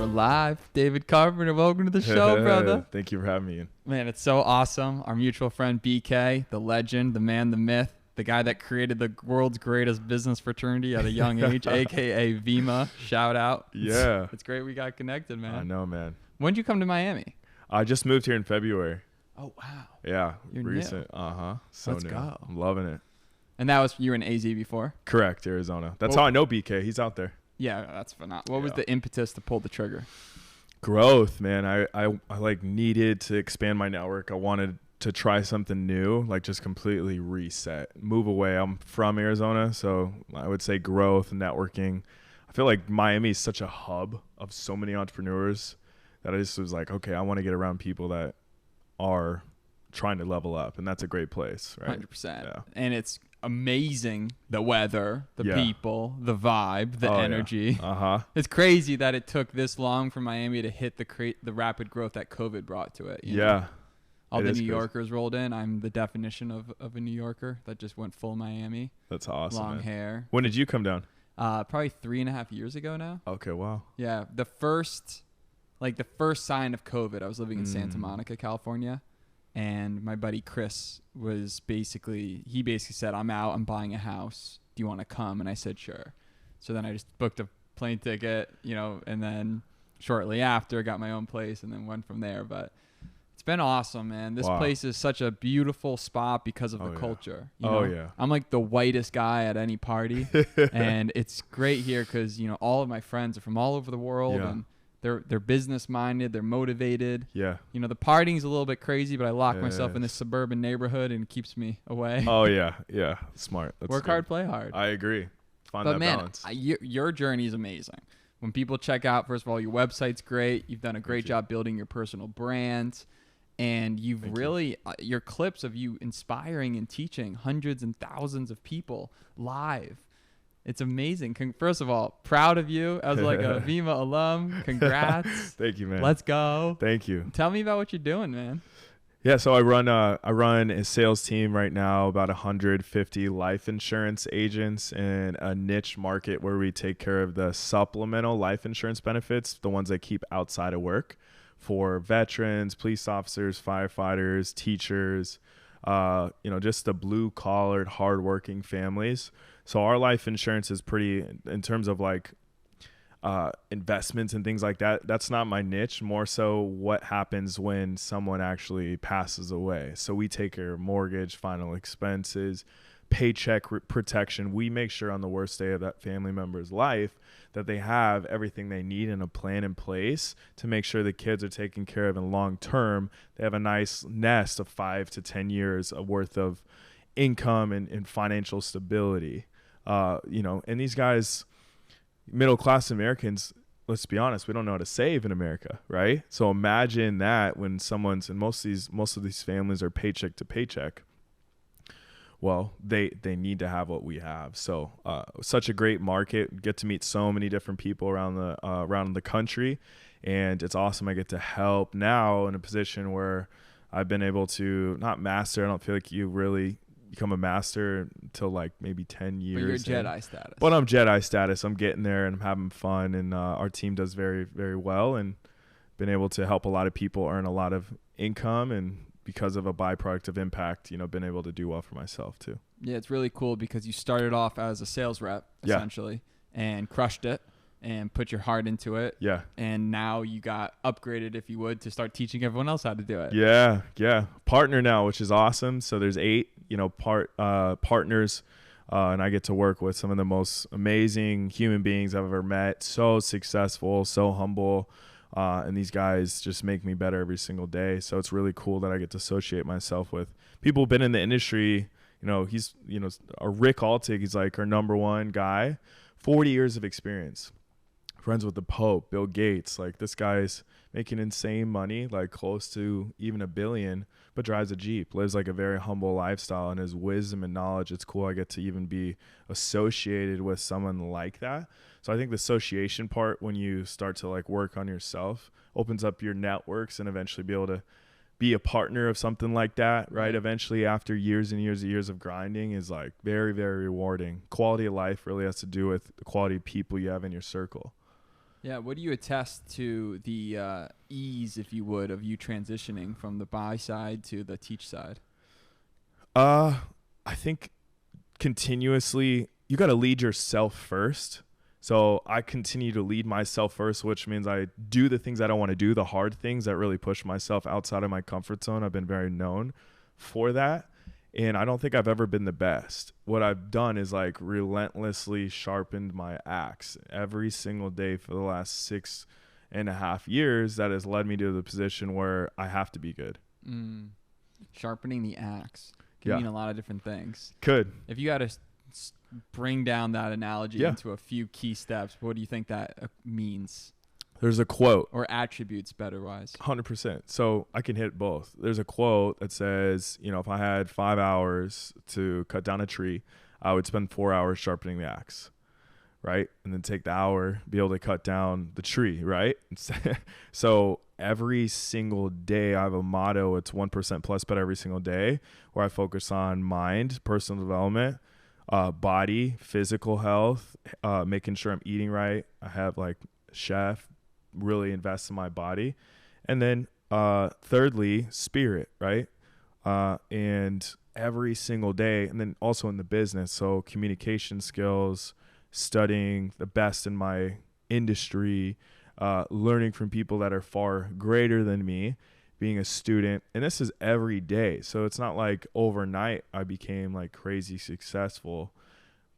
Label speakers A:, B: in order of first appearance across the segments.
A: We're live. David Carpenter, welcome to the show, brother.
B: Thank you for having me.
A: Man, it's so awesome. Our mutual friend BK, the legend, the man, the myth, the guy that created the world's greatest business fraternity at a young age, aka VIMA. Shout out.
B: Yeah.
A: It's great we got connected, man.
B: I know, man.
A: When'd you come to Miami?
B: I just moved here in February.
A: Oh, wow.
B: Yeah.
A: You're
B: recent.
A: new.
B: So
A: Let's
B: new.
A: go.
B: I'm loving it.
A: And that was, you were in AZ before?
B: Correct. Arizona. That's
A: Well-
B: how I know BK. He's out there.
A: Yeah, that's phenomenal. What was
B: Yeah.
A: the impetus to pull the trigger?
B: Growth, man. I like needed to expand my network. I wanted to try something new, like just completely reset, move away. I'm from Arizona, so I would say growth, networking. I feel like Miami is such a hub of so many entrepreneurs that I just was like, okay, I want to get around people that are trying to level up, and that's a great place, right?
A: 100%.
B: Yeah.
A: And it's amazing, the weather, the
B: Yeah.
A: people, the vibe, the
B: Oh, yeah.
A: energy.
B: Uh-huh.
A: It's crazy that it took this long for Miami to hit the rapid growth that COVID brought to it. you know?
B: Yeah.
A: All
B: It
A: the
B: is
A: New
B: crazy.
A: Yorkers rolled in. I'm the definition of a New Yorker that just went full Miami.
B: That's awesome.
A: Long
B: man.
A: hair.
B: When did you come down?
A: Probably 3.5 years ago now.
B: Okay, wow.
A: Yeah. The first sign of COVID, I was living in Santa Monica, California. And my buddy Chris he basically said, I'm out, I'm buying a house. Do you want to come? And I said, sure. So then I just booked a plane ticket, and then shortly after got my own place and then went from there. But it's been awesome, man. This
B: Wow.
A: place is such a beautiful spot because of
B: Oh,
A: the
B: yeah.
A: culture.
B: Yeah.
A: I'm like the whitest guy at any party. And it's great here because, all of my friends are from all over the world.
B: Yeah.
A: And they're business minded, they're motivated.
B: Yeah.
A: The partying's a little bit crazy, but I lock myself in this
B: Yes.
A: suburban neighborhood and it keeps me away.
B: Oh, yeah. Yeah. Smart. That's
A: Work
B: good.
A: hard, play hard.
B: I agree. Find
A: But
B: that
A: man,
B: balance.
A: your journey is amazing. When people check out, first of all, your website's great. You've done a great
B: you.
A: job building your personal brand. And you've
B: Thank
A: really, your clips of you inspiring and teaching hundreds and thousands of people live. It's amazing. First of all, proud of you as like a VIMA alum. Congrats.
B: Thank you, man.
A: Let's go.
B: Thank you.
A: Tell me about what you're doing, man.
B: Yeah, so I run a sales team right now, about 150 life insurance agents in a niche market where we take care of the supplemental life insurance benefits, the ones that keep outside of work for veterans, police officers, firefighters, teachers, just the blue collared, hardworking families. So our life insurance is pretty, in terms of like investments and things like that. That's not my niche. More so what happens when someone actually passes away. So we take care of mortgage, final expenses, paycheck protection. We make sure on the worst day of that family member's life that they have everything they need and a plan in place to make sure the kids are taken care of in long term. They have a nice nest of 5 to 10 years of worth of income and financial stability. And these guys, middle-class Americans, let's be honest, we don't know how to save in America, right? So imagine that when most of these families are paycheck to paycheck. Well, they need to have what we have. So such a great market. Get to meet so many different people around the country, and it's awesome. I get to help now in a position where I've been able to not master. I don't feel like you really become a master until like maybe 10 years.
A: But you're Jedi status.
B: But I'm Jedi status. I'm getting there and I'm having fun, and our team does very, very well, and been able to help a lot of people earn a lot of income, and because of a byproduct of impact, been able to do well for myself too.
A: Yeah, it's really cool because you started off as a sales rep essentially and crushed it and put your heart into it. Yeah. And now you got upgraded, if you would, to start teaching everyone else how to do it.
B: Yeah. Yeah. Partner now, which is awesome. So there's 8, partners, and I get to work with some of the most amazing human beings I've ever met. So successful, so humble. And these guys just make me better every single day. So it's really cool that I get to associate myself with people who've been in the industry. He's, Rick Altig, he's like our number one guy, 40 years of experience. Friends with the Pope, Bill Gates. Like, this guy's making insane money, like close to even $1 billion, but drives a Jeep, lives like a very humble lifestyle, and his wisdom and knowledge. It's cool I get to even be associated with someone like that. So I think the association part, when you start to like work on yourself, opens up your networks and eventually be able to be a partner of something like that, right? Eventually, after years and years and years of grinding, is like very, very rewarding. Quality of life really has to do with the quality of people you have in your circle.
A: Yeah. What do you attest to the ease, if you would, of you transitioning from the buy side to the teach side?
B: I think continuously you got to lead yourself first. So I continue to lead myself first, which means I do the things I don't want to do, the hard things that really push myself outside of my comfort zone. I've been very known for that. And I don't think I've ever been the best. What I've done is like relentlessly sharpened my axe every single day for the last 6.5 years. That has led me to the position where I have to be good.
A: Sharpening the axe can mean a lot of different things.
B: Could.
A: If you got to bring down that analogy into a few key steps, what do you think that means?
B: There's a quote.
A: Or attributes, better wise.
B: 100%. So I can hit both. There's a quote that says, you know, if I had 5 hours to cut down a tree, I would spend 4 hours sharpening the axe, right? And then take the hour, be able to cut down the tree, right? So every single day I have a motto. It's 1% plus, but every single day, where I focus on mind, personal development, body, physical health, making sure I'm eating right. I have like chef, really invest in my body. And then thirdly, spirit, right? And every single day, and then also in the business, so communication skills, studying the best in my industry, learning from people that are far greater than me, being a student. And this is every day. So it's not like overnight I became like crazy successful,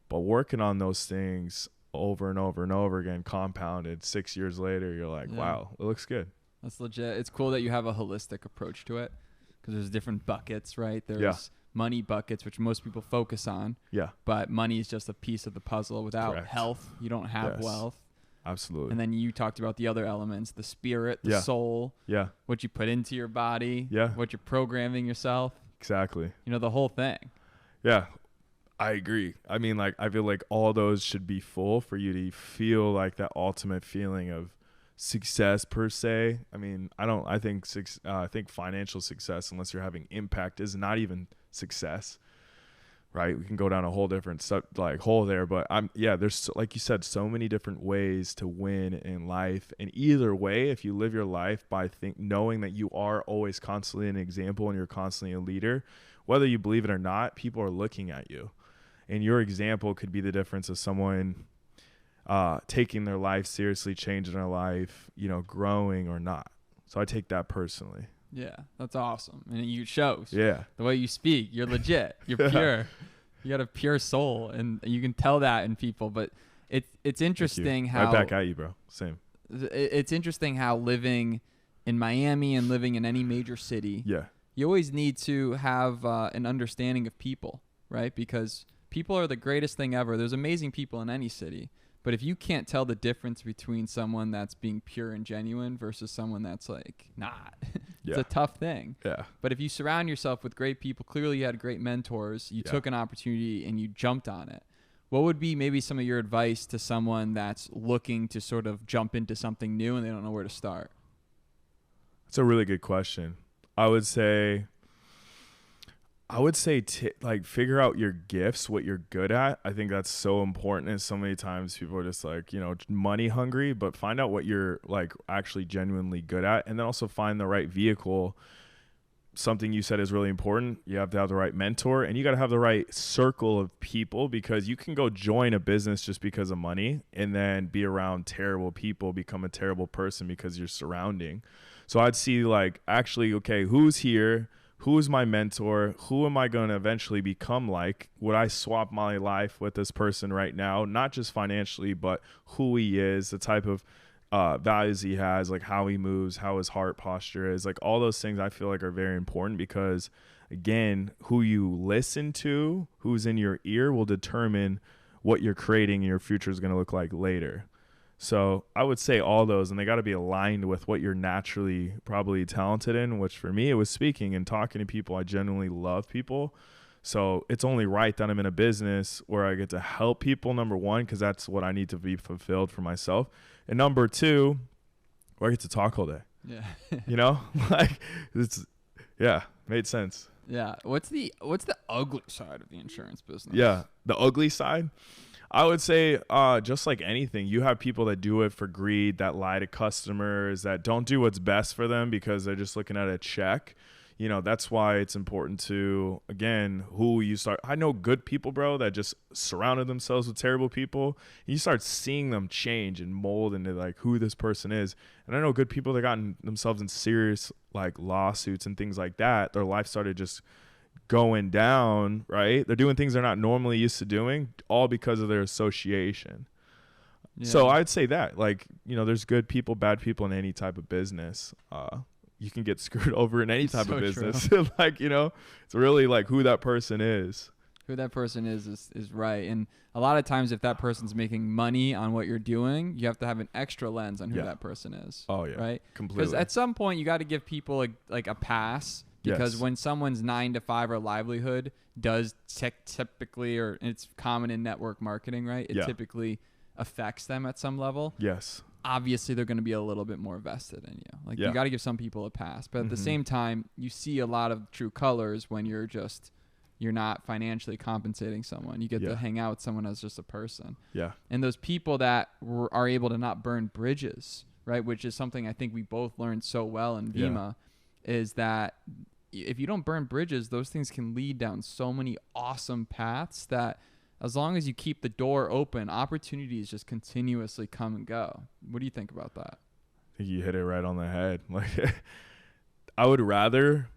B: but working on those things over and over and over again, compounded 6 years later, you're like, wow, it looks good.
A: That's legit. It's cool that you have a holistic approach to it, because there's different buckets, right? There's money buckets, which most people focus on. Yeah. But money is just a piece of the puzzle. Without health, you don't have wealth.
B: Absolutely.
A: And then you talked about the other elements, the spirit, the soul, what you put into your body, what you're programming yourself.
B: Exactly.
A: You know, the whole thing.
B: Yeah, I agree. I mean, like, I feel like all those should be full for you to feel like that ultimate feeling of success per se. I mean, I think financial success, unless you're having impact, is not even success. Right? We can go down a whole different hole there, but there's, like you said, so many different ways to win in life. And either way, if you live your life by knowing that you are always constantly an example and you're constantly a leader, whether you believe it or not, people are looking at you. And your example could be the difference of someone taking their life seriously, changing their life, you know, growing or not. So I take that personally.
A: Yeah, that's awesome. And it shows.
B: Yeah.
A: The way you speak, you're legit. You're pure. You got a pure soul, and you can tell that in people. But it's interesting how...
B: Right back at you, bro. Same.
A: It's interesting how living in Miami and living in any major city, you always need to have an understanding of people, right? Because people are the greatest thing ever. There's amazing people in any city. But if you can't tell the difference between someone that's being pure and genuine versus someone that's like not, it's a tough thing. Yeah. But if you surround yourself with great people, clearly you had great mentors, you took an opportunity and you jumped on it. What would be maybe some of your advice to someone that's looking to sort of jump into something new and they don't know where to start?
B: That's a really good question. I would say like figure out your gifts, what you're good at. I think that's so important. And so many times people are just like, you know, money hungry, but find out what you're like actually genuinely good at. And then also find the right vehicle. Something you said is really important. You have to have the right mentor, and you got to have the right circle of people, because you can go join a business just because of money and then be around terrible people, become a terrible person because you're surrounding. So I'd see like, actually, okay, who's here? Who is my mentor? Who am I going to eventually become like? Would I swap my life with this person right now? Not just financially, but who he is, the type of values he has, like how he moves, how his heart posture is. Like all those things I feel like are very important, because, again, who you listen to, who's in your ear, will determine what you're creating and your future is going to look like later. So I would say all those, and they got to be aligned with what you're naturally probably talented in, which for me, it was speaking and talking to people. I genuinely love people. So it's only right that I'm in a business where I get to help people, number one, because that's what I need to be fulfilled for myself. And number two, where I get to talk all day. Yeah. You know, like made sense.
A: Yeah. What's the ugly side of the insurance business?
B: Yeah. The ugly side. I would say just like anything, you have people that do it for greed, that lie to customers, that don't do what's best for them because they're just looking at a check. You know, that's why it's important to, again, who you start. I know good people, bro, that just surrounded themselves with terrible people. You start seeing them change and mold into like who this person is. And I know good people that gotten themselves in serious like lawsuits and things like that. Their life started just going down, right? They're doing things they're not normally used to doing, all because of their association. Yeah. So I'd say that, like, you know, there's good people, bad people in any type of business. You can get screwed over in any type of business. Like, you know, it's really like who that person is.
A: Who that person is right. And a lot of times if that person's making money on what you're doing, you have to have an extra lens on who that person is.
B: Oh, yeah.
A: Right?
B: Completely.
A: Because at some point you got to give people like a pass. Because when someone's 9 to 5 or livelihood does typically, or it's common in network marketing, right? It typically affects them at some level.
B: Yes.
A: Obviously, they're going to be a little bit more vested in you. Like you got to give some people a pass. But at the same time, you see a lot of true colors when you're not financially compensating someone. You get to hang out with someone as just a person. Yeah. And those people that are able to not burn bridges, right? Which is something I think we both learned so well in Vima, is that if you don't burn bridges, those things can lead down so many awesome paths that as long as you keep the door open, opportunities just continuously come and go. What do you think about that?
B: I think you hit it right on the head. Like, I would rather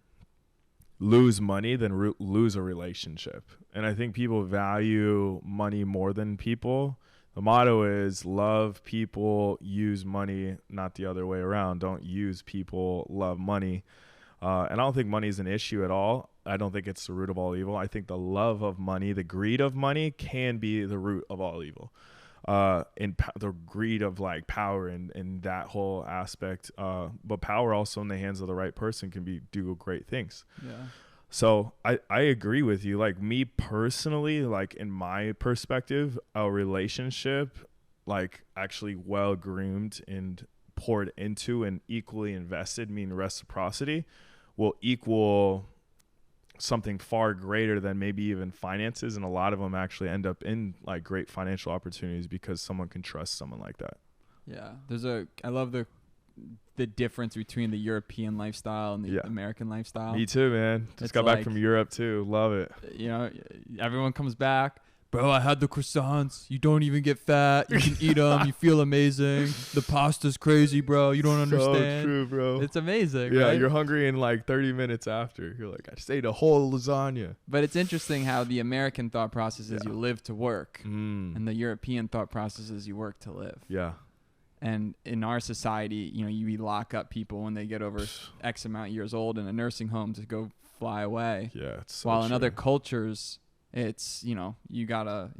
B: lose money than lose a relationship. And I think people value money more than people. The motto is love people, use money, not the other way around. Don't use people, love money. And I don't think money is an issue at all. I don't think it's the root of all evil. I think the love of money, the greed of money can be the root of all evil. The greed of like power and that whole aspect. But power also in the hands of the right person can do great things. Yeah. So I agree with you. Like me personally, like in my perspective, a relationship like actually well groomed and poured into and equally invested, meaning reciprocity, will equal something far greater than maybe even finances. And a lot of them actually end up in like great financial opportunities because someone can trust someone like that.
A: Yeah. I love the difference between the European lifestyle and the American lifestyle.
B: Me too, man. Just got back from Europe too. Love it.
A: You know, everyone comes back. Bro, I had the croissants. You don't even get fat. You can eat them. You feel amazing. The pasta's crazy, bro. You don't understand.
B: So true, bro.
A: It's amazing.
B: Yeah,
A: right?
B: You're hungry in like 30 minutes after. You're like, I just ate a whole lasagna.
A: But it's interesting how the American thought process is you live to work. And the European thought process is you work to live. Yeah. And in our society, you know, you lock up people when they get over X amount of years old in a nursing home to go fly away. Yeah. It's so While in other cultures, it's, you know, you got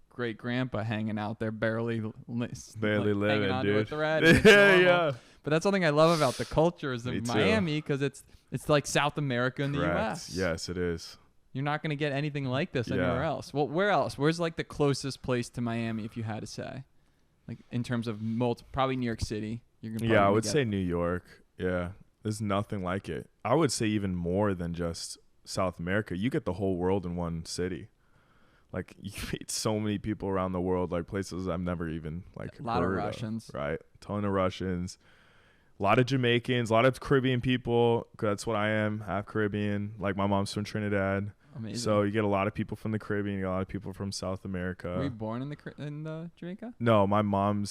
A: great grandpa hanging out there barely living, hanging on to a thread. Yeah. But that's something I love about the cultures of Miami, because it's like South America in the U.S.
B: Yes, it is.
A: You're not going to get anything like this anywhere else. Well, where else? Where's like the closest place to Miami, if you had to say? Like in terms of probably New York City.
B: I would say New York. Yeah, there's nothing like it. I would say even more than just South America. You get the whole world in one city. Like you meet so many people around the world, like places I've never even like
A: a lot of Russians,
B: right? Ton of Russians, a lot of Jamaicans, a lot of Caribbean people. 'Cause that's what I am, half Caribbean. Like my mom's from Trinidad. Amazing. So you get a lot of people from the Caribbean, you get a lot of people from South America.
A: Were you born in Jamaica?
B: No, my mom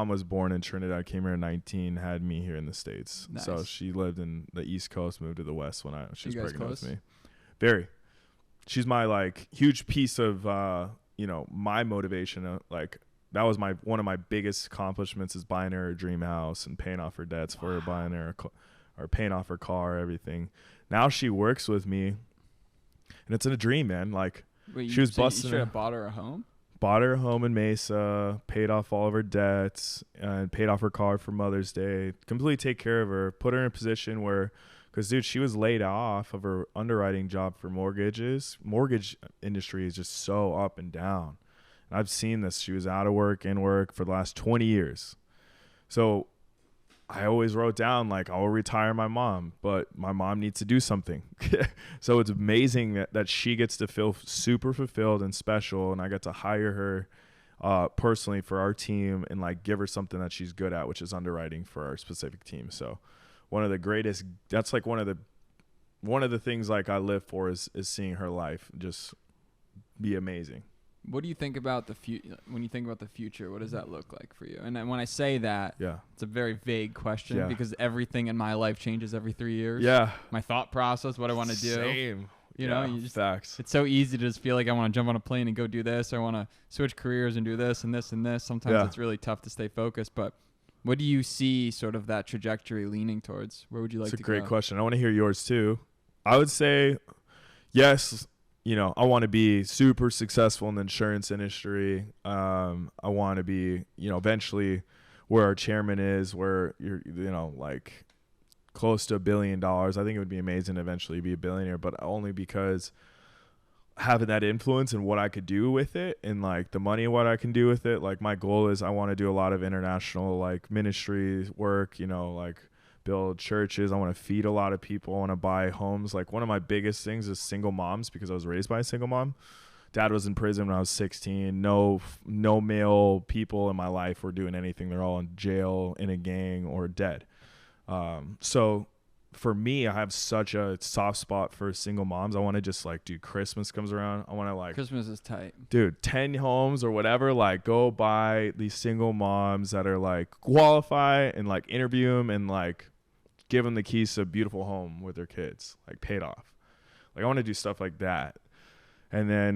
B: was born in Trinidad, came here at 19, had me here in the States. Nice. So she lived in the East Coast, moved to the West when she was pregnant with me. Very. She's my like huge piece of my motivation. Like that was one of my biggest accomplishments is buying her a dream house and paying off her debts for her, buying her or paying off her car, everything. Now she works with me. And it's in a dream, man. Like, she was busting.
A: You should have bought her a home?
B: Bought her a home in Mesa, paid off all of her debts, and paid off her car for Mother's Day. Completely take care of her. Put her in a position where, because, dude, she was laid off of her underwriting job for mortgages. Mortgage industry is just so up and down. And I've seen this. She was out of work, in work for the last 20 years. So I always wrote down like, I'll retire my mom, but my mom needs to do something. So it's amazing that she gets to feel super fulfilled and special, and I get to hire her personally for our team and like give her something that she's good at, which is underwriting for our specific team. So one of the greatest, that's like one of the things like I live for is seeing her life just be amazing.
A: What do you think about when you think about the future? What does that look like for you? And then when I say that, it's a very vague question because everything in my life changes every 3 years.
B: Yeah.
A: My thought process, what I want to do.
B: Same.
A: You know, you just,
B: facts.
A: It's so easy to just feel like I want to jump on a plane and go do this, or I want to switch careers and do this and this and this. Sometimes it's really tough to stay focused. But what do you see sort of that trajectory leaning towards? Where would you like to go?
B: It's a great question. I want to hear yours too. I would say, yes, you know, I want to be super successful in the insurance industry. I want to be, you know, eventually where our chairman is, where you're, you know, like close to $1 billion. I think it would be amazing to eventually be a billionaire, but only because having that influence and what I could do with it, and like the money, what I can do with it. Like my goal is I want to do a lot of international like ministry work, you know, like build churches. I want to feed a lot of people. I want to buy homes. Like one of my biggest things is single moms, because I was raised by a single mom. Dad was in prison when I was 16. No male people in my life were doing anything. They're all in jail, in a gang, or dead. So for me, I have such a soft spot for single moms. I want to just like, dude, Christmas comes around. I want to like,
A: Christmas is tight,
B: dude, 10 homes or whatever, like go buy these single moms that are like qualify and like interview them and like give them the keys to a beautiful home with their kids, like paid off. Like I want to do stuff like that. And then,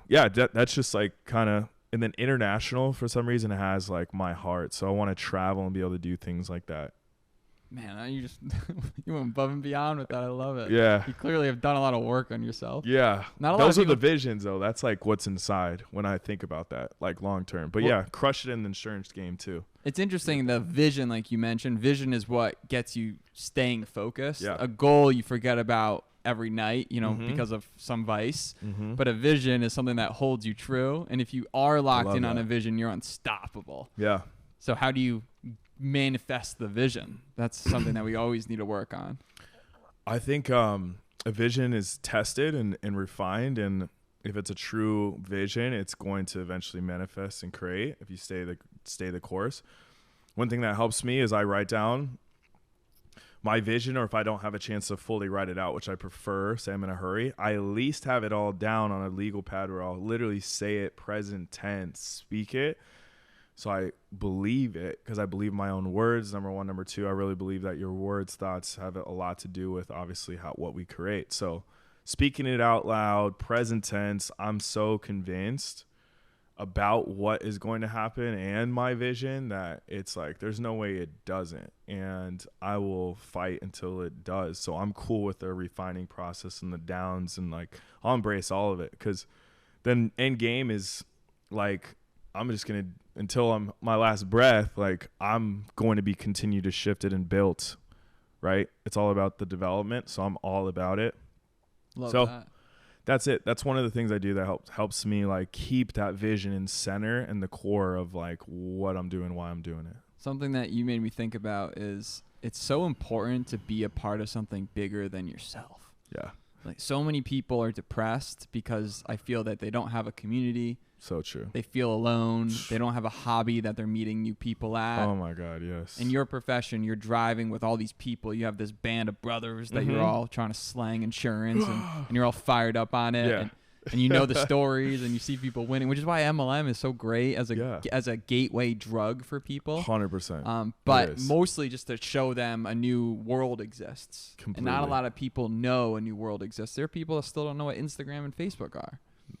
B: that's just like kind of, and then international for some reason has like my heart. So I want to travel and be able to do things like that.
A: Man, you just you went above and beyond with that. I love it.
B: Yeah.
A: You clearly have done a lot of work on yourself.
B: Yeah.
A: Not a lot
B: Those
A: of
B: are the
A: people...
B: visions, though. That's like what's inside when I think about that, like long term. But yeah, crush it in the insurance game too.
A: It's interesting, the vision, like you mentioned. Vision is what gets you staying focused.
B: Yeah.
A: A goal you forget about every night, you know, because of some vice. But a vision is something that holds you true. And if you are locked in on a vision, you're unstoppable.
B: Yeah.
A: So how do you manifest the vision? That's something that we always need to work on.
B: I think a vision is tested and refined, and if it's a true vision, it's going to eventually manifest and create if you stay the course. One thing that helps me is I write down my vision, or if I don't have a chance to fully write it out, which I prefer, say I'm in a hurry, I at least have it all down on a legal pad where I'll literally say it present tense, speak it. So I believe it, because I believe my own words, number one. Number two, I really believe that your words, thoughts have a lot to do with obviously what we create. So speaking it out loud, present tense, I'm so convinced about what is going to happen and my vision that it's like there's no way it doesn't, and I will fight until it does. So I'm cool with the refining process and the downs, and like I'll embrace all of it, because then end game is like I'm just gonna, until I'm my last breath, like I'm going to be continued to shift it and built, right? It's all about the development, so I'm all about it.
A: Love
B: so
A: that.
B: That's it. That's one of the things I do that helps me like keep that vision in center and the core of like what I'm doing, why I'm doing it.
A: Something that you made me think about is it's so important to be a part of something bigger than yourself.
B: Yeah.
A: Like so many people are depressed because I feel that they don't have a community.
B: So true.
A: They feel alone. They don't have a hobby that they're meeting new people at.
B: Oh my God, yes.
A: In your profession, you're driving with all these people. You have this band of brothers that you're all trying to slang insurance, and you're all fired up on it.
B: Yeah.
A: And you know the stories, and you see people winning, which is why MLM is so great as a gateway drug for people.
B: 100%.
A: But mostly just to show them a new world exists.
B: Completely.
A: And not a lot of people know a new world exists. There are people that still don't know what Instagram and Facebook are.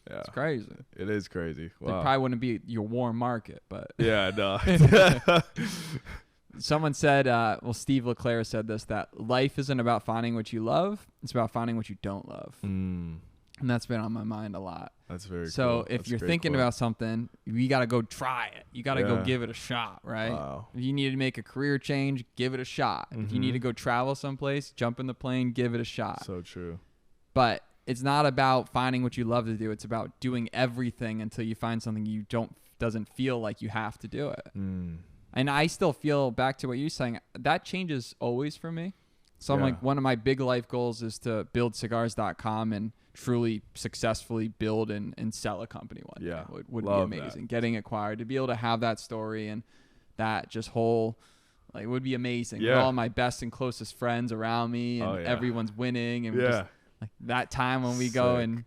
B: Yeah.
A: It's crazy.
B: It is crazy. Wow.
A: They probably wouldn't be your warm market, but
B: yeah, no.
A: Someone said, Steve LeClaire said this, that life isn't about finding what you love. It's about finding what you don't love. And that's been on my mind a lot.
B: That's very cool.
A: So if you're thinking about something, you got to go try it. You got to go give it a shot, right?
B: Wow.
A: If you need to make a career change, give it a shot. If you need to go travel someplace, jump in the plane, give it a shot.
B: So true.
A: But it's not about finding what you love to do. It's about doing everything until you find something doesn't feel like you have to do it. And I still feel, back to what you're saying, that changes always for me. So I'm like, one of my big life goals is to build cigars.com and truly successfully build and sell a company one day. Would be amazing.
B: That.
A: Getting acquired, to be able to have that story and that just whole, like, would be amazing.
B: Yeah.
A: With all my best and closest friends around me, and everyone's winning, and just like that time when we go and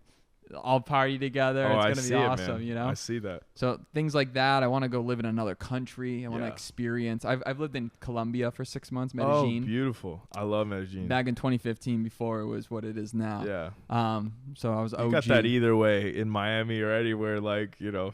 A: all party together. It's gonna be awesome, you know.
B: I see that.
A: So things like that. I want to go live in another country. I want to experience. I've lived in Colombia for 6 months, Medellin.
B: Oh, beautiful! I love Medellin.
A: Back in 2015, before it was what it is now.
B: Yeah.
A: So I was OG.
B: You got that either way in Miami or anywhere. Like, you know,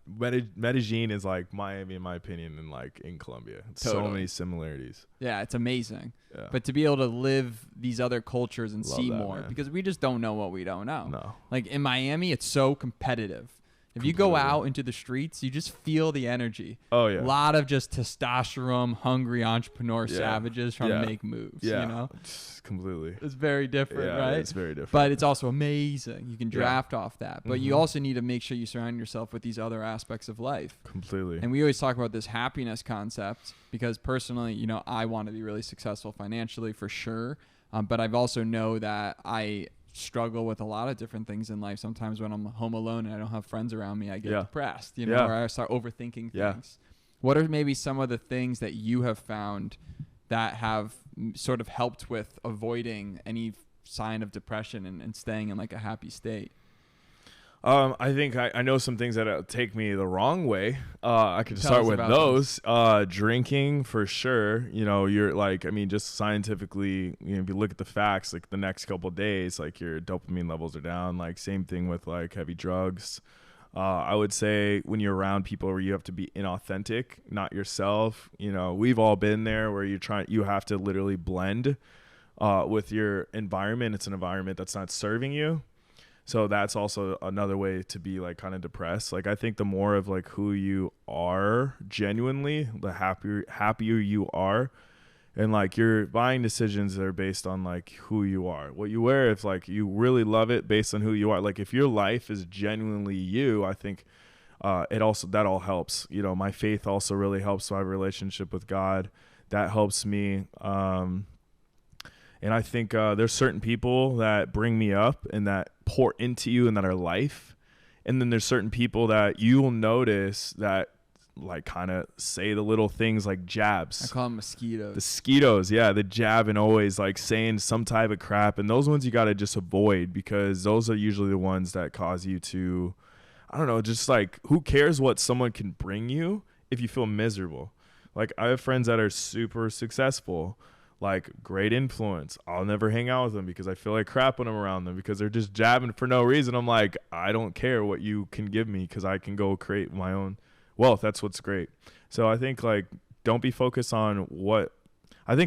B: Medellin is like Miami in my opinion, and like in Colombia. So many similarities.
A: Yeah, it's amazing.
B: Yeah.
A: But to be able to live these other cultures and see
B: that,
A: more,
B: man.
A: because we just don't know what we don't know.
B: No.
A: Like in Miami, it's so competitive. If you go out into the streets, you just feel the energy.
B: Oh, yeah.
A: A lot of just testosterone, hungry entrepreneur savages trying to make moves.
B: Yeah.
A: You know?
B: Completely.
A: It's very different, right?
B: It's very different.
A: But it's also amazing. You can draft off that. But you also need to make sure you surround yourself with these other aspects of life.
B: Completely.
A: And we always talk about this happiness concept because personally, you know, I want to be really successful financially for sure. But I've also know that I struggle with a lot of different things in life. Sometimes when I'm home alone and I don't have friends around me, I get depressed, you know, or I start overthinking things. What are maybe some of the things that you have found that have sort of helped with avoiding any sign of depression and staying in like a happy state?
B: I think I know some things that take me the wrong way. I could start with those. Drinking for sure. You know, you're like, I mean, just scientifically, you know, if you look at the facts, like the next couple of days, like your dopamine levels are down. Like same thing with like heavy drugs. I would say when you're around people where you have to be inauthentic, not yourself. You know, we've all been there where you have to literally blend with your environment. It's an environment that's not serving you. So that's also another way to be like kind of depressed. Like I think the more of like who you are genuinely, the happier you are. And like your buying decisions are based on like who you are. What you wear, if like you really love it based on who you are. Like if your life is genuinely you, I think that all helps. You know, my faith also really helps my relationship with God. That helps me. And I think there's certain people that bring me up and that pour into you and that are life. And then there's certain people that you will notice that like kind of say the little things like jabs.
A: I call them mosquitoes.
B: The mosquitoes, yeah, the jab and always like saying some type of crap. And those ones you got to just avoid because those are usually the ones that cause you to, I don't know, just like who cares what someone can bring you if you feel miserable. Like I have friends that are super successful, like great influence. I'll never hang out with them because I feel like crap when I'm around them because they're just jabbing for no reason. I'm like, I don't care what you can give me because I can go create my own wealth. That's what's great. So I think like don't be focused on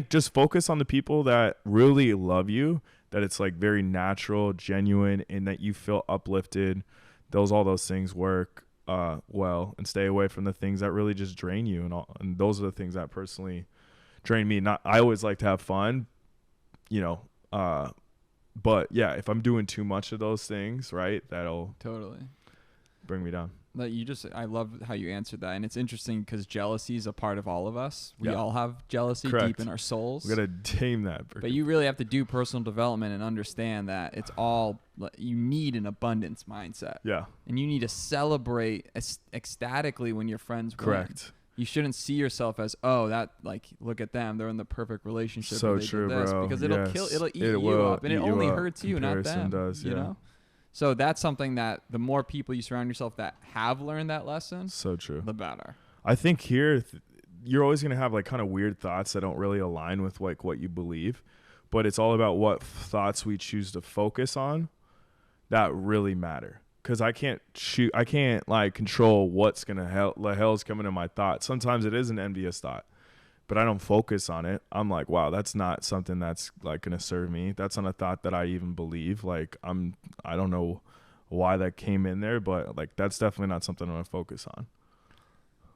B: just focus on the people that really love you, that it's like very natural, genuine, and that you feel uplifted. All those things work well, and stay away from the things that really just drain you. And those are the things that personally drain me. I always like to have fun, you know, but yeah, if I'm doing too much of those things, right, that'll
A: totally
B: bring me down.
A: I love how you answered that. And it's interesting because jealousy is a part of all of us. We
B: Yeah.
A: all have jealousy deep in our souls.
B: We got to tame that.
A: But you really have to do personal development and understand that it's all, you need an abundance mindset.
B: Yeah.
A: And you need to celebrate ecstatically when your friends win.
B: Correct.
A: You shouldn't see yourself as, oh, that, like, look at them, they're in the perfect relationship.
B: So
A: they did
B: true,
A: this.
B: bro.
A: Because it'll eat you up, and it only hurts you, not them. You know. So that's something that the more people you surround yourself that have learned that lesson,
B: so true,
A: the better.
B: I think here you're always gonna have like kind of weird thoughts that don't really align with like what you believe, but it's all about what thoughts we choose to focus on that really matter. Because I can't like control what's gonna hell's coming in my thoughts. Sometimes it is an envious thought, but I don't focus on it. I'm like, wow, that's not something that's like gonna serve me. That's not a thought that I even believe. Like I don't know why that came in there, but like that's definitely not something I'm gonna focus on.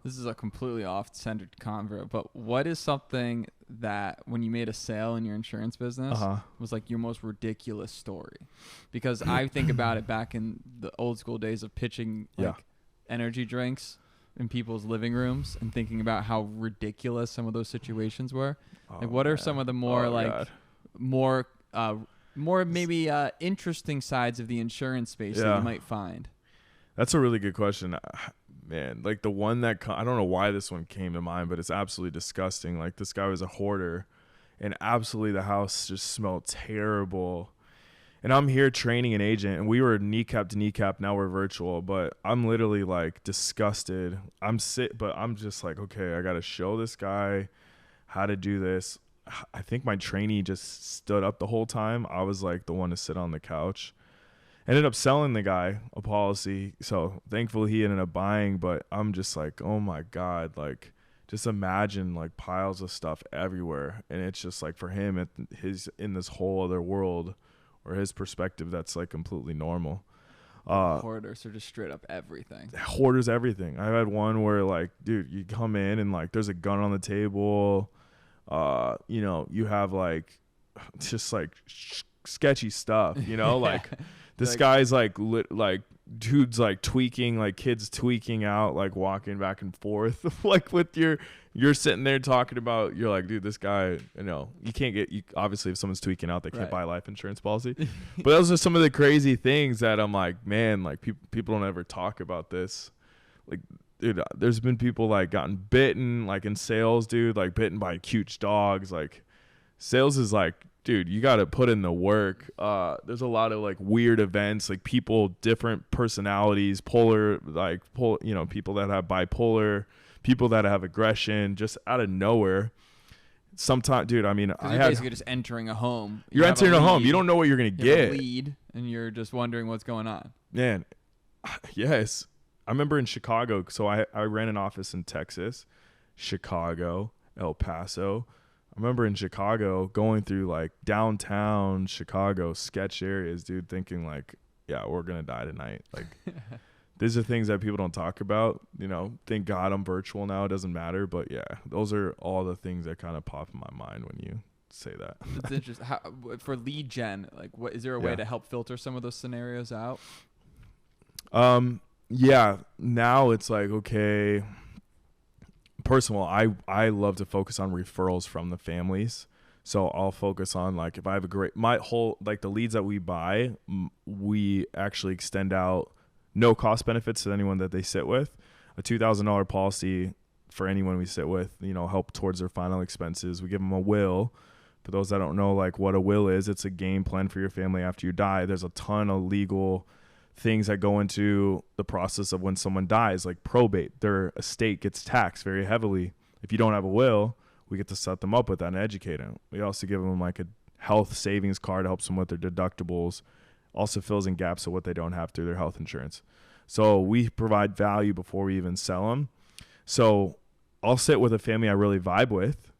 A: This is a completely off-centered convo, but what is something that when you made a sale in your insurance business was like your most ridiculous story? Because I think about it back in the old school days of pitching like energy drinks. in people's living rooms and thinking about how ridiculous some of those situations were.
B: Oh,
A: Like, what are
B: man.
A: some of the more
B: God.
A: more maybe interesting sides of the insurance space that you might find?
B: That's a really good question. Man, like the one that I don't know why this one came to mind, but it's absolutely disgusting. Like this guy was a hoarder, and absolutely the house just smelled terrible. And I'm here training an agent, and we were kneecap to kneecap. Now we're virtual, but I'm literally like disgusted. But I'm just like, okay, I got to show this guy how to do this. I think my trainee just stood up the whole time. I was like the one to sit on the couch. Ended up selling the guy a policy, so thankfully he ended up buying. But I'm just like, oh my God, like just imagine like piles of stuff everywhere, and it's just like for him, he's in this whole other world. Or his perspective, that's like completely normal.
A: Hoarders are just straight up everything.
B: Hoarders everything. I had one where like, dude, you come in and like there's a gun on the table. You know, you have like just like sketchy stuff. You know, like this guy's like dudes like tweaking, like kids tweaking out, like walking back and forth, like with you're sitting there talking about, you're like, dude, this guy, you know, you can't get, obviously if someone's tweaking out, they can't buy a life insurance policy. But those are some of the crazy things that I'm like, man, like people don't ever talk about this. Like, dude, there's been people like gotten bitten, like in sales, dude, like bitten by huge dogs. Like sales is like, dude, you got to put in the work. There's a lot of like weird events, like people, different personalities, you know, people that have bipolar, people that have aggression, just out of nowhere. Sometimes, dude, I mean,
A: you're basically just entering a home.
B: You're entering a home. You don't know what you're going to get.
A: A lead, and you're just wondering what's going on.
B: Man, yes. I remember in Chicago, so I ran an office in Texas, Chicago, El Paso. I remember in Chicago going through like downtown Chicago sketch areas, dude, thinking like, yeah, we're going to die tonight. Like, these are things that people don't talk about. You know, thank God I'm virtual now. It doesn't matter. But yeah, those are all the things that kind of pop in my mind when you say that.
A: It's interesting. For lead gen, like, what is there a way to help filter some of those scenarios out?
B: Yeah. Now it's like, okay. First of all, I love to focus on referrals from the families. So I'll focus on like if I have like the leads that we buy, we actually extend out no cost benefits to anyone that they sit with. A $2,000 policy for anyone we sit with, you know, help towards their final expenses. We give them a will. For those that don't know like what a will is, it's a game plan for your family after you die. There's a ton of legal things that go into the process of when someone dies, like probate. Their estate gets taxed very heavily. If you don't have a will, we get to set them up with that and educate them. We also give them like a health savings card, helps them with their deductibles, also fills in gaps of what they don't have through their health insurance. So we provide value before we even sell them. So I'll sit with a family I really vibe with,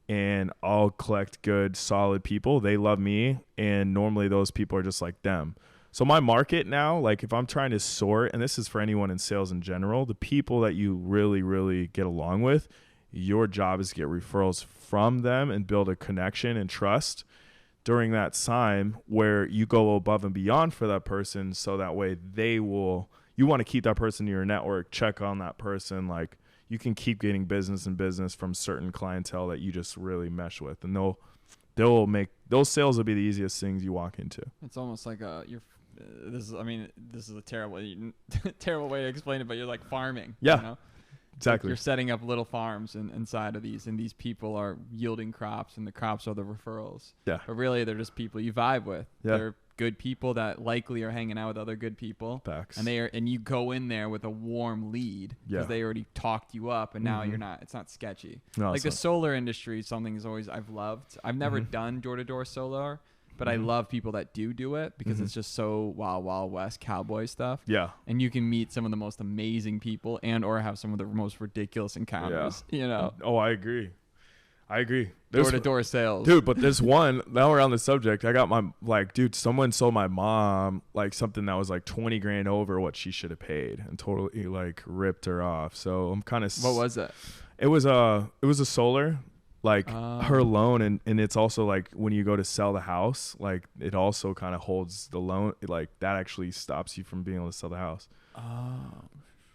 B: and I'll collect good, solid people. They love me, and normally those people are just like them. So my market now, like if I'm trying to sort, and this is for anyone in sales in general, the people that you really, really get along with, your job is to get referrals from them and build a connection and trust during that time where you go above and beyond for that person. So that way you want to keep that person in your network, check on that person. Like you can keep getting business from certain clientele that you just really mesh with, and those sales will be the easiest things you walk into.
A: It's almost like this is a terrible way to explain it, but you're like farming.
B: Yeah.
A: You know?
B: Exactly.
A: Like you're setting up little farms inside of these, and these people are yielding crops, and the crops are the referrals.
B: Yeah.
A: But really, they're just people you vibe with.
B: Yeah.
A: They're good people that likely are hanging out with other good people.
B: Facts.
A: And you go in there with a warm lead because they already talked you up, and now it's not sketchy.
B: No,
A: like the solar industry is something I've loved. I've never done door-to-door solar, but I love people that do it because it's just so Wild West cowboy stuff.
B: Yeah.
A: And you can meet some of the most amazing people and or have some of the most ridiculous encounters, you know.
B: Oh, I agree.
A: Door-to-door sales.
B: Dude, but there's one, now we're on the subject. I got someone sold my mom like something that was like 20 grand over what she should have paid and totally like ripped her off. So I'm kind of.
A: What was it?
B: It was a solar. Like her loan, and it's also like when you go to sell the house, like it also kind of holds the loan, like that actually stops you from being able to sell the house.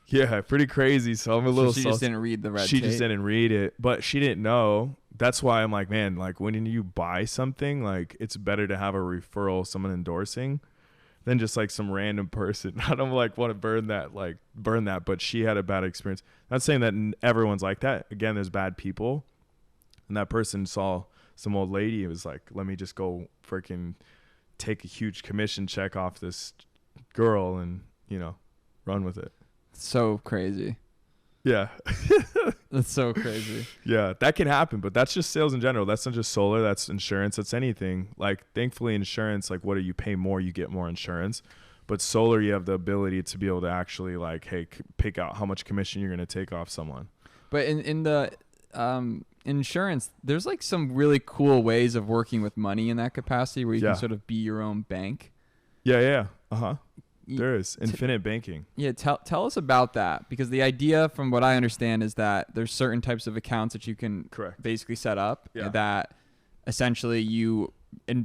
B: Yeah, pretty crazy. So I'm a
A: So
B: little
A: she
B: salty.
A: just didn't read the red
B: She
A: tape.
B: just didn't read it, but she didn't know. That's why I'm like, man, like when you buy something, like it's better to have a referral, someone endorsing, than just like some random person. I don't like want to burn that, but she had a bad experience. Not saying that everyone's like that. Again, there's bad people, and that person saw some old lady. It was like, let me just go freaking take a huge commission check off this girl and run with it.
A: So crazy.
B: Yeah.
A: That's so crazy.
B: Yeah, that can happen, but that's just sales in general. That's not just solar, that's insurance, that's anything. Like thankfully insurance, like what do you pay more, you get more insurance. But solar, you have the ability to be able to actually like, hey, pick out how much commission you're going to take off someone.
A: But in the insurance, there's like some really cool ways of working with money in that capacity where you can sort of be your own bank.
B: Yeah. Uh-huh. There is infinite banking.
A: Yeah, tell us about that, because the idea from what I understand is that there's certain types of accounts that you can basically set up that essentially you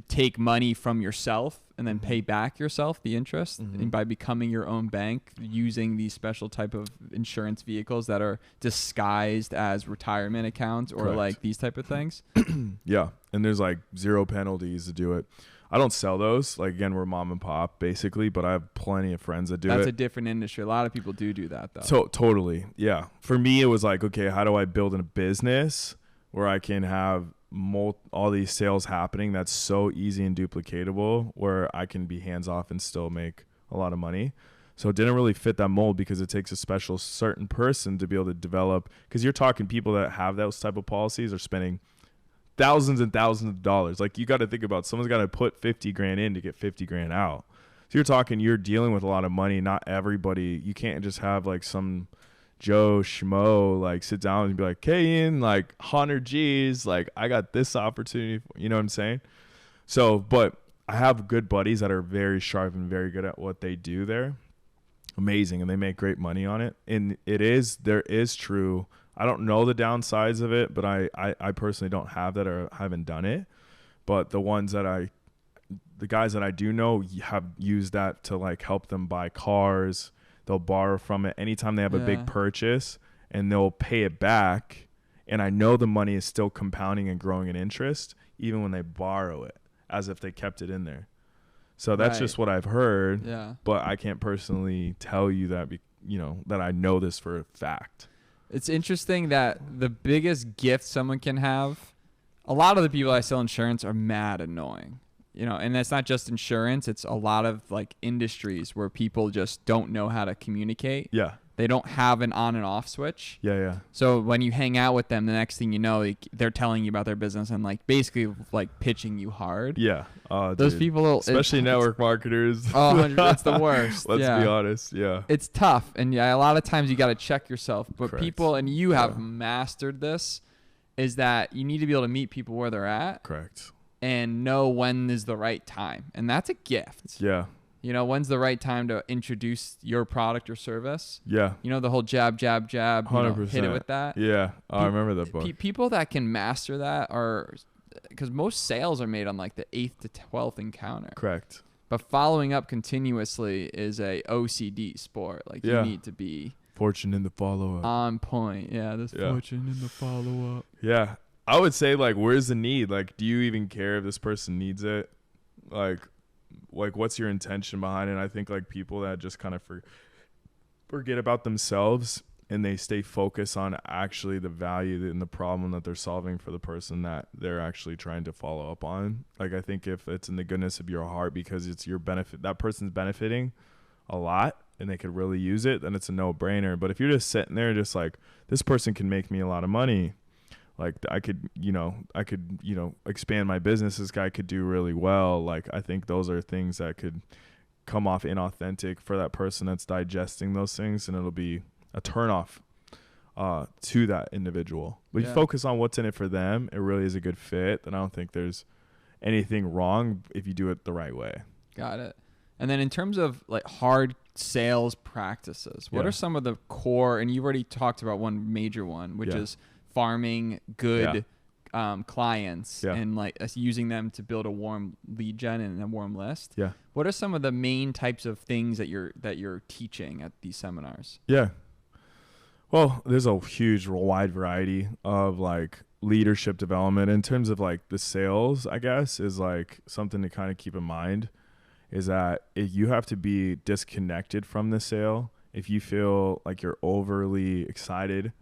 A: take money from yourself and then pay back yourself the interest and by becoming your own bank using these special type of insurance vehicles that are disguised as retirement accounts or like these type of things.
B: Yeah, and there's like zero penalties to do it. I don't sell those. Like, again, we're mom and pop, basically, but I have plenty of friends that do it.
A: That's a different industry. A lot of people do that, though.
B: So, totally, yeah. For me, it was like, okay, how do I build a business where I can have all these sales happening that's so easy and duplicatable, where I can be hands-off and still make a lot of money? So it didn't really fit that mold because it takes a special certain person to be able to develop, because you're talking people that have those type of policies are spending thousands and thousands of dollars. Like, you got to think about, someone's got to put 50 grand in to get 50 grand out. So you're dealing with a lot of money. Not everybody, you can't just have like some Joe Schmo like sit down and be like, hey, Ian, like 100 G's, like I got this opportunity. You know what I'm saying? So, but I have good buddies that are very sharp and very good at what they do there. Amazing. And they make great money on it. And there is true. I don't know the downsides of it, but I personally don't have that or haven't done it. But the guys that I do know have used that to like help them buy cars. They'll borrow from it anytime they have a big purchase, and they'll pay it back. And I know the money is still compounding and growing in interest, even when they borrow it, as if they kept it in there. So that's just what I've heard.
A: Yeah. But
B: I can't personally tell you that, that I know this for a fact.
A: It's interesting that the biggest gift someone can have, a lot of the people I sell insurance are mad annoying, and that's not just insurance. It's a lot of like industries where people just don't know how to communicate. Yeah. They don't have an on and off switch. Yeah. So when you hang out with them, the next thing you know, like, they're telling you about their business and like basically like pitching you hard. Yeah. Those people,
B: especially network marketers.
A: Oh, it's the worst.
B: Let's be honest. Yeah.
A: It's tough. And a lot of times you got to check yourself. But people, and you have mastered this, is that you need to be able to meet people where they're at. Correct. And know when is the right time. And that's a gift. Yeah. When's the right time to introduce your product or service? Yeah. The whole jab, 100%. Hit it with that.
B: Yeah. I remember that book.
A: People that can master that are, because most sales are made on like the 8th to 12th encounter. Correct. But following up continuously is a OCD sport. Like you need to be
B: fortune in the follow-up.
A: On point. Yeah. There's fortune in the follow-up.
B: Yeah. I would say, like, where's the need? Like, do you even care if this person needs it? Like what's your intention behind it? And I think like people that just kind of forget about themselves and they stay focused on actually the value and the problem that they're solving for the person that they're actually trying to follow up on. Like, I think if it's in the goodness of your heart because it's your benefit, that person's benefiting a lot and they could really use it, then it's a no-brainer. But if you're just sitting there just like, this person can make me a lot of money, like I could expand my business. This guy could do really well. Like, I think those are things that could come off inauthentic for that person that's digesting those things, and it'll be a turnoff to that individual. But you focus on what's in it for them. It really is a good fit. And I don't think there's anything wrong if you do it the right way.
A: Got it. And then in terms of like hard sales practices, what are some of the core, and you've already talked about one major one, which is farming good clients and like using them to build a warm lead gen and a warm list. Yeah. What are some of the main types of things that you're teaching at these seminars?
B: Yeah. Well, there's a huge wide variety of like leadership development in terms of like the sales, I guess, is like something to kind of keep in mind is that if you have to be disconnected from the sale. If you feel like you're overly excited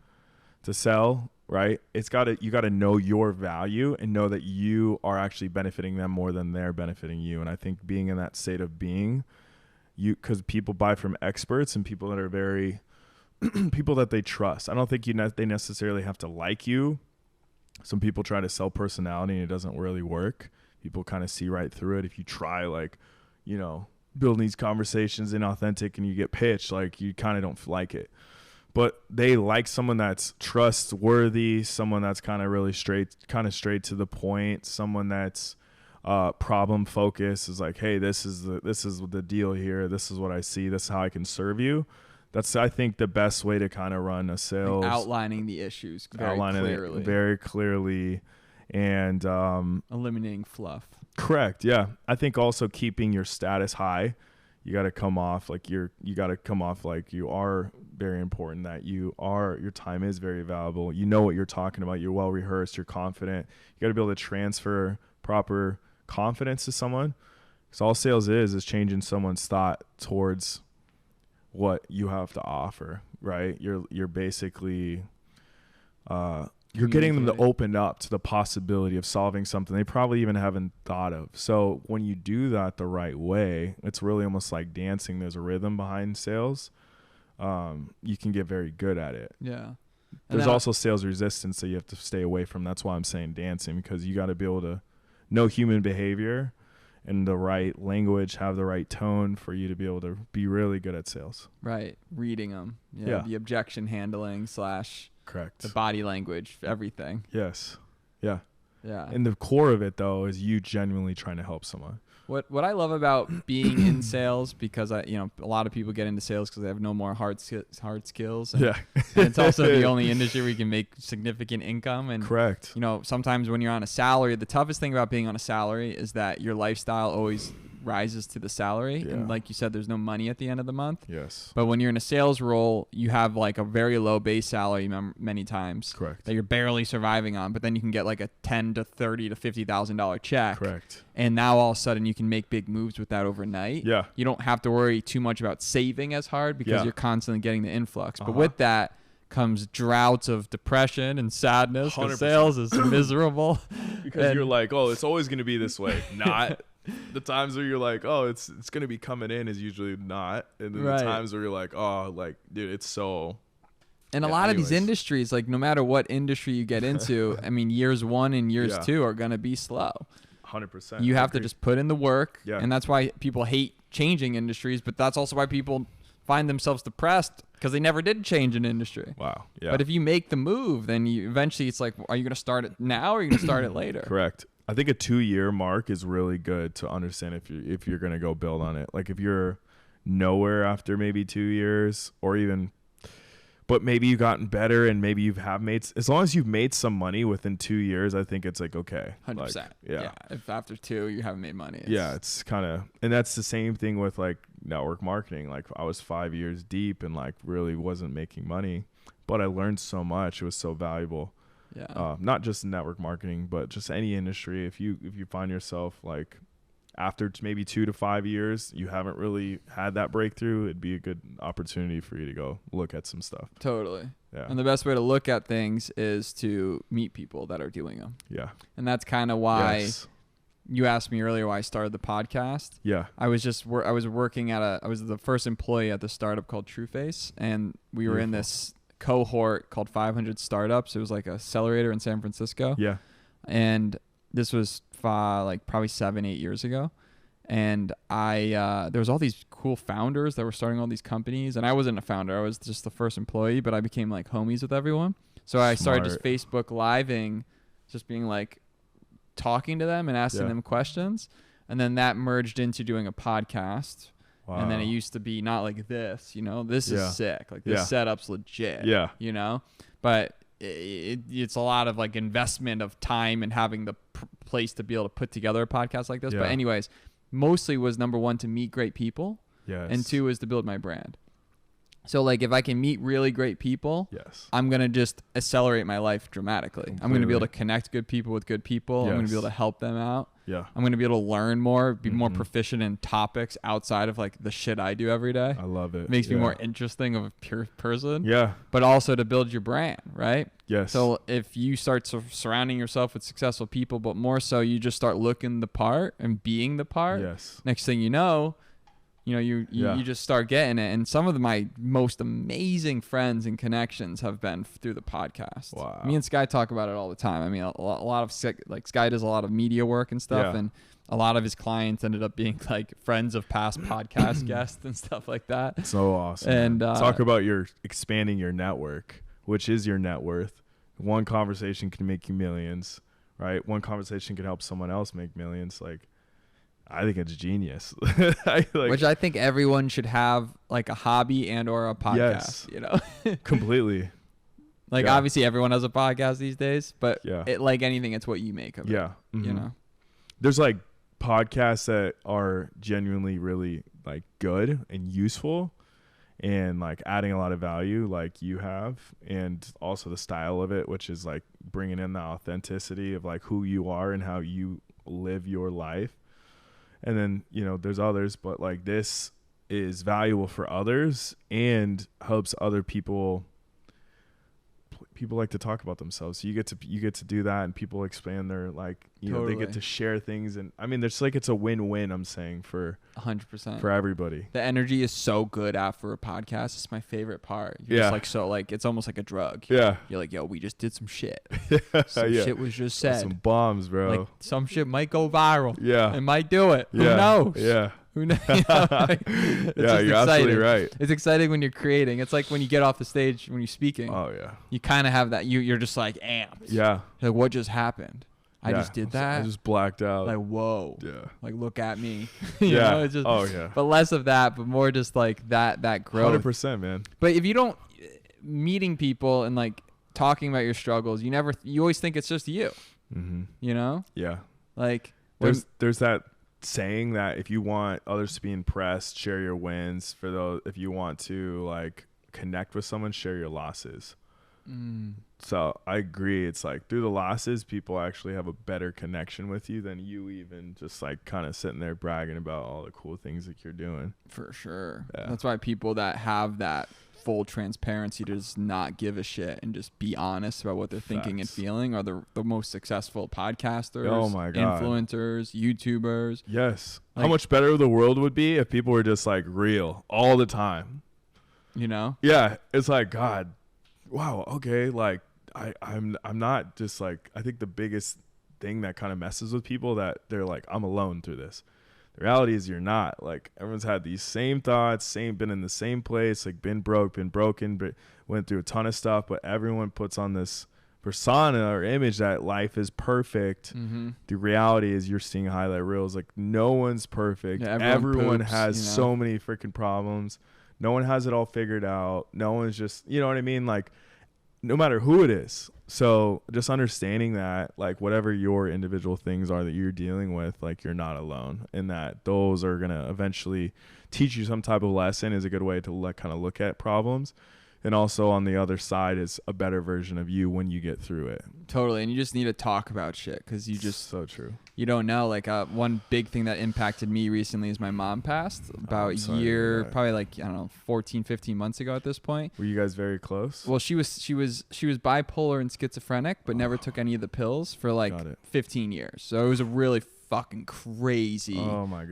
B: to sell, right? You got to know your value and know that you are actually benefiting them more than they're benefiting you. And I think being in that state of being, because people buy from experts and people that are very people that they trust. I don't think they necessarily have to like you. Some people try to sell personality and it doesn't really work. People kind of see right through it. If you try like, building these conversations inauthentic and you get pitched, like you kind of don't like it. But they like someone that's trustworthy, someone that's kind of really straight to the point, someone that's problem focused, is like, hey, this is the deal here. This is what I see. This is how I can serve you. That's, I think, the best way to kind of run a sales.
A: Like outlining the issues
B: very clearly, and
A: eliminating fluff.
B: Correct. Yeah. I think also keeping your status high. You got to come off like you are very important, that your time is very valuable. You know what you're talking about. You're well rehearsed. You're confident. You got to be able to transfer proper confidence to someone. Because all sales is changing someone's thought towards what you have to offer, right? You're basically, you're getting them to open up to the possibility of solving something they probably even haven't thought of. So when you do that the right way, it's really almost like dancing. There's a rhythm behind sales. You can get very good at it.
A: Yeah.
B: There's also sales resistance that you have to stay away from. That's why I'm saying dancing, because you got to be able to know human behavior and the right language, have the right tone for you to be able to be really good at sales.
A: Right. Reading them. Yeah. The objection handling /
B: correct.
A: The body language, everything.
B: Yes. Yeah.
A: Yeah.
B: And the core of it, though, is you genuinely trying to help someone.
A: What I love about being in sales, because a lot of people get into sales because they have no more hard skills. And,
B: yeah.
A: And it's also the only industry where you can make significant income. And
B: correct.
A: Sometimes when you're on a salary, the toughest thing about being on a salary is that your lifestyle always rises to the salary.
B: Yeah.
A: And like you said, there's no money at the end of the month.
B: Yes.
A: But when you're in a sales role, you have like a very low base salary many times.
B: Correct.
A: That you're barely surviving on, but then you can get like a $10,000 to $30,000 to $50,000 check.
B: Correct.
A: And now all of a sudden you can make big moves with that overnight.
B: Yeah.
A: You don't have to worry too much about saving as hard because you're constantly getting the influx. But with that comes droughts of depression and sadness, because sales is miserable.
B: Because you're like, oh, it's always going to be this way. Not. The times where you're like, oh, it's going to be coming in is usually not. And then the times where you're like, oh, like, dude, it's so.
A: And a lot of these industries, like no matter what industry you get into, I mean, years 1 and years 2 are going to be slow.
B: 100%.
A: You have to just put in the work.
B: Yeah.
A: And that's why people hate changing industries. But that's also why people find themselves depressed, because they never did change an industry.
B: Wow. Yeah.
A: But if you make the move, then eventually it's like, are you going to start it now or are you going to start it later?
B: Correct. I think a 2-year mark is really good to understand if you're going to go build on it. Like if you're nowhere after maybe 2 years, or even, but maybe you've gotten better and maybe as long as you've made some money within 2 years, I think it's like, okay.
A: 100%.
B: Like,
A: yeah. If after 2 you haven't made money.
B: It's kind of, and that's the same thing with like network marketing. Like I was 5 years deep and like really wasn't making money, but I learned so much. It was so valuable.
A: Yeah.
B: Not just in network marketing, but just any industry. If you find yourself like after maybe 2 to 5 years, you haven't really had that breakthrough, it'd be a good opportunity for you to go look at some stuff.
A: Totally.
B: Yeah.
A: And the best way to look at things is to meet people that are doing them.
B: Yeah.
A: And that's kind of why you asked me earlier why I started the podcast.
B: Yeah.
A: I was working I was the first employee at the startup called TrueFace, and we were in this cohort called 500 Startups. It was like a accelerator in San Francisco.
B: Yeah.
A: And this was probably 7-8 years ago. And there was all these cool founders that were starting all these companies. And I wasn't a founder. I was just the first employee, but I became like homies with everyone. So I started just Facebook Living, just being like talking to them and asking them questions. And then that merged into doing a podcast. Wow. And then it used to be not like this, this is sick. Like this setup's legit, but it's a lot of like investment of time and having the place to be able to put together a podcast like this. But anyways, mostly was number 1 to meet great people.
B: Yes.
A: And 2 is to build my brand. So like if I can meet really great people,
B: Yes.
A: I'm going to just accelerate my life dramatically.
B: Completely.
A: I'm going to be able to connect good people with good people.
B: Yes.
A: I'm going to be able to help them out.
B: Yeah.
A: I'm going to be able to learn more, be more proficient in topics outside of like the shit I do every day.
B: I love it.
A: It makes me more interesting of a pure person.
B: Yeah.
A: But also to build your brand, right?
B: Yes.
A: So if you start surrounding yourself with successful people, but more so you just start looking the part and being the part.
B: Yes.
A: Next thing you know, you just start getting it. And some of my most amazing friends and connections have been through the podcast.
B: Wow.
A: Me and Sky talk about it all the time. I mean, a lot of Sky does a lot of media work and stuff, and a lot of his clients ended up being like friends of past podcast guests and stuff like that.
B: So awesome.
A: And
B: talk about your expanding your network, which is your net worth. One conversation can make you millions, right? One conversation can help someone else make millions. Like, I think it's genius.
A: Which I think everyone should have like a hobby and or a podcast, you know?
B: Completely.
A: Like obviously everyone has a podcast these days, but it, like anything, it's what you make of it.
B: Yeah.
A: You know?
B: There's like podcasts that are genuinely really like good and useful and like adding a lot of value like you have, and also the style of it, which is like bringing in the authenticity of like who you are and how you live your life. And then, you know, there's others, but like this is valuable for others and helps other people. People like to talk about themselves. So you get to do that, and people expand their like, you know, they get to share things. And I mean, there's like, it's a win-win, I'm saying, for
A: 100%
B: for everybody.
A: The energy is so good after a podcast. It's my favorite part. You're just like, so like, it's almost like a drug.
B: Yeah.
A: You're like, yo, we just did some shit.
B: Some
A: shit was just said.
B: Some bombs, bro.
A: Like some shit might go viral.
B: Yeah.
A: It might do it.
B: Yeah.
A: Who knows?
B: Yeah.
A: Who knows? You know, like,
B: yeah, you're absolutely right.
A: It's exciting when you're creating. It's like when you get off the stage, when you're speaking.
B: Oh, yeah.
A: You kind of have that. You're just like amped.
B: Yeah.
A: Like, what just happened? I just did that.
B: I just blacked out.
A: Like, whoa.
B: Yeah.
A: Like, look at me. You
B: yeah.
A: know, it's just,
B: oh, yeah.
A: But less of that, but more just like that growth.
B: 100%, man.
A: But if you don't, meeting people and like talking about your struggles, you always think it's just you.
B: Mm-hmm.
A: You know?
B: Yeah.
A: Like,
B: there's that saying that if you want others to be impressed, share your wins. For those, if you want to like connect with someone, share your losses. So I agree. It's like through the losses, people actually have a better connection with you than you even just like kind of sitting there bragging about all the cool things that you're doing.
A: For sure.
B: Yeah.
A: That's why people that have that full transparency to just not give a shit and just be honest about what they're thinking and feeling are the most successful podcasters,
B: oh my God,
A: influencers, YouTubers.
B: Yes.
A: Like, how
B: much better the world would be if people were just like real all the time.
A: You know?
B: Yeah. It's like, God, wow. Okay. Like I'm not just like, I think the biggest thing that kind of messes with people that they're like, I'm alone through this. The reality is you're not. Like everyone's had these same thoughts, been in the same place, like been broke, been broken, but went through a ton of stuff. But everyone puts on this persona or image that life is perfect.
A: Mm-hmm.
B: The reality is you're seeing highlight reels. Like no one's perfect.
A: Yeah,
B: everyone
A: poops,
B: has
A: you know?
B: so many freaking problems. No one has it all figured out. No one's just, you know what I mean? Like no matter who it is. So just understanding that, like whatever your individual things are that you're dealing with, like you're not alone, and that those are going to eventually teach you some type of lesson is a good way to kind of look at problems. And also on the other side is a better version of you when you get through it.
A: Totally. And you just need to talk about shit because you just,
B: so true.
A: You don't know. Like one big thing that impacted me recently is my mom passed about a year, probably like, I don't know, 14, 15 months ago at this point.
B: Were you guys very close?
A: Well, she was bipolar and schizophrenic, but never took any of the pills for like 15 years. So it was a really fucking crazy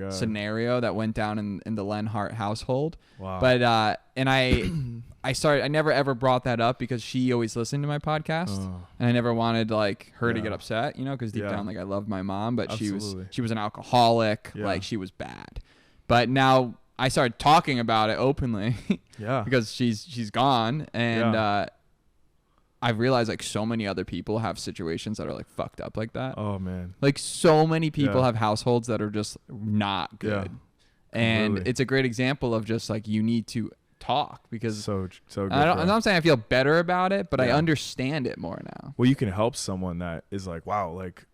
A: scenario that went down in the Lenhart household.
B: Wow.
A: But and I never ever brought that up because she always listened to my podcast, and I never wanted like her to get upset, you know, because deep down like I love my mom, but
B: Absolutely.
A: she was an alcoholic, like she was bad. But now I started talking about it openly, because she's gone, and I've realized like so many other people have situations that are like fucked up like that.
B: Oh man.
A: Like so many people have households that are just not good. And it's a great example of just like you need to talk because
B: so good.
A: I'm not saying I feel better about it, but I understand it more now.
B: Well, you can help someone that is like, wow, like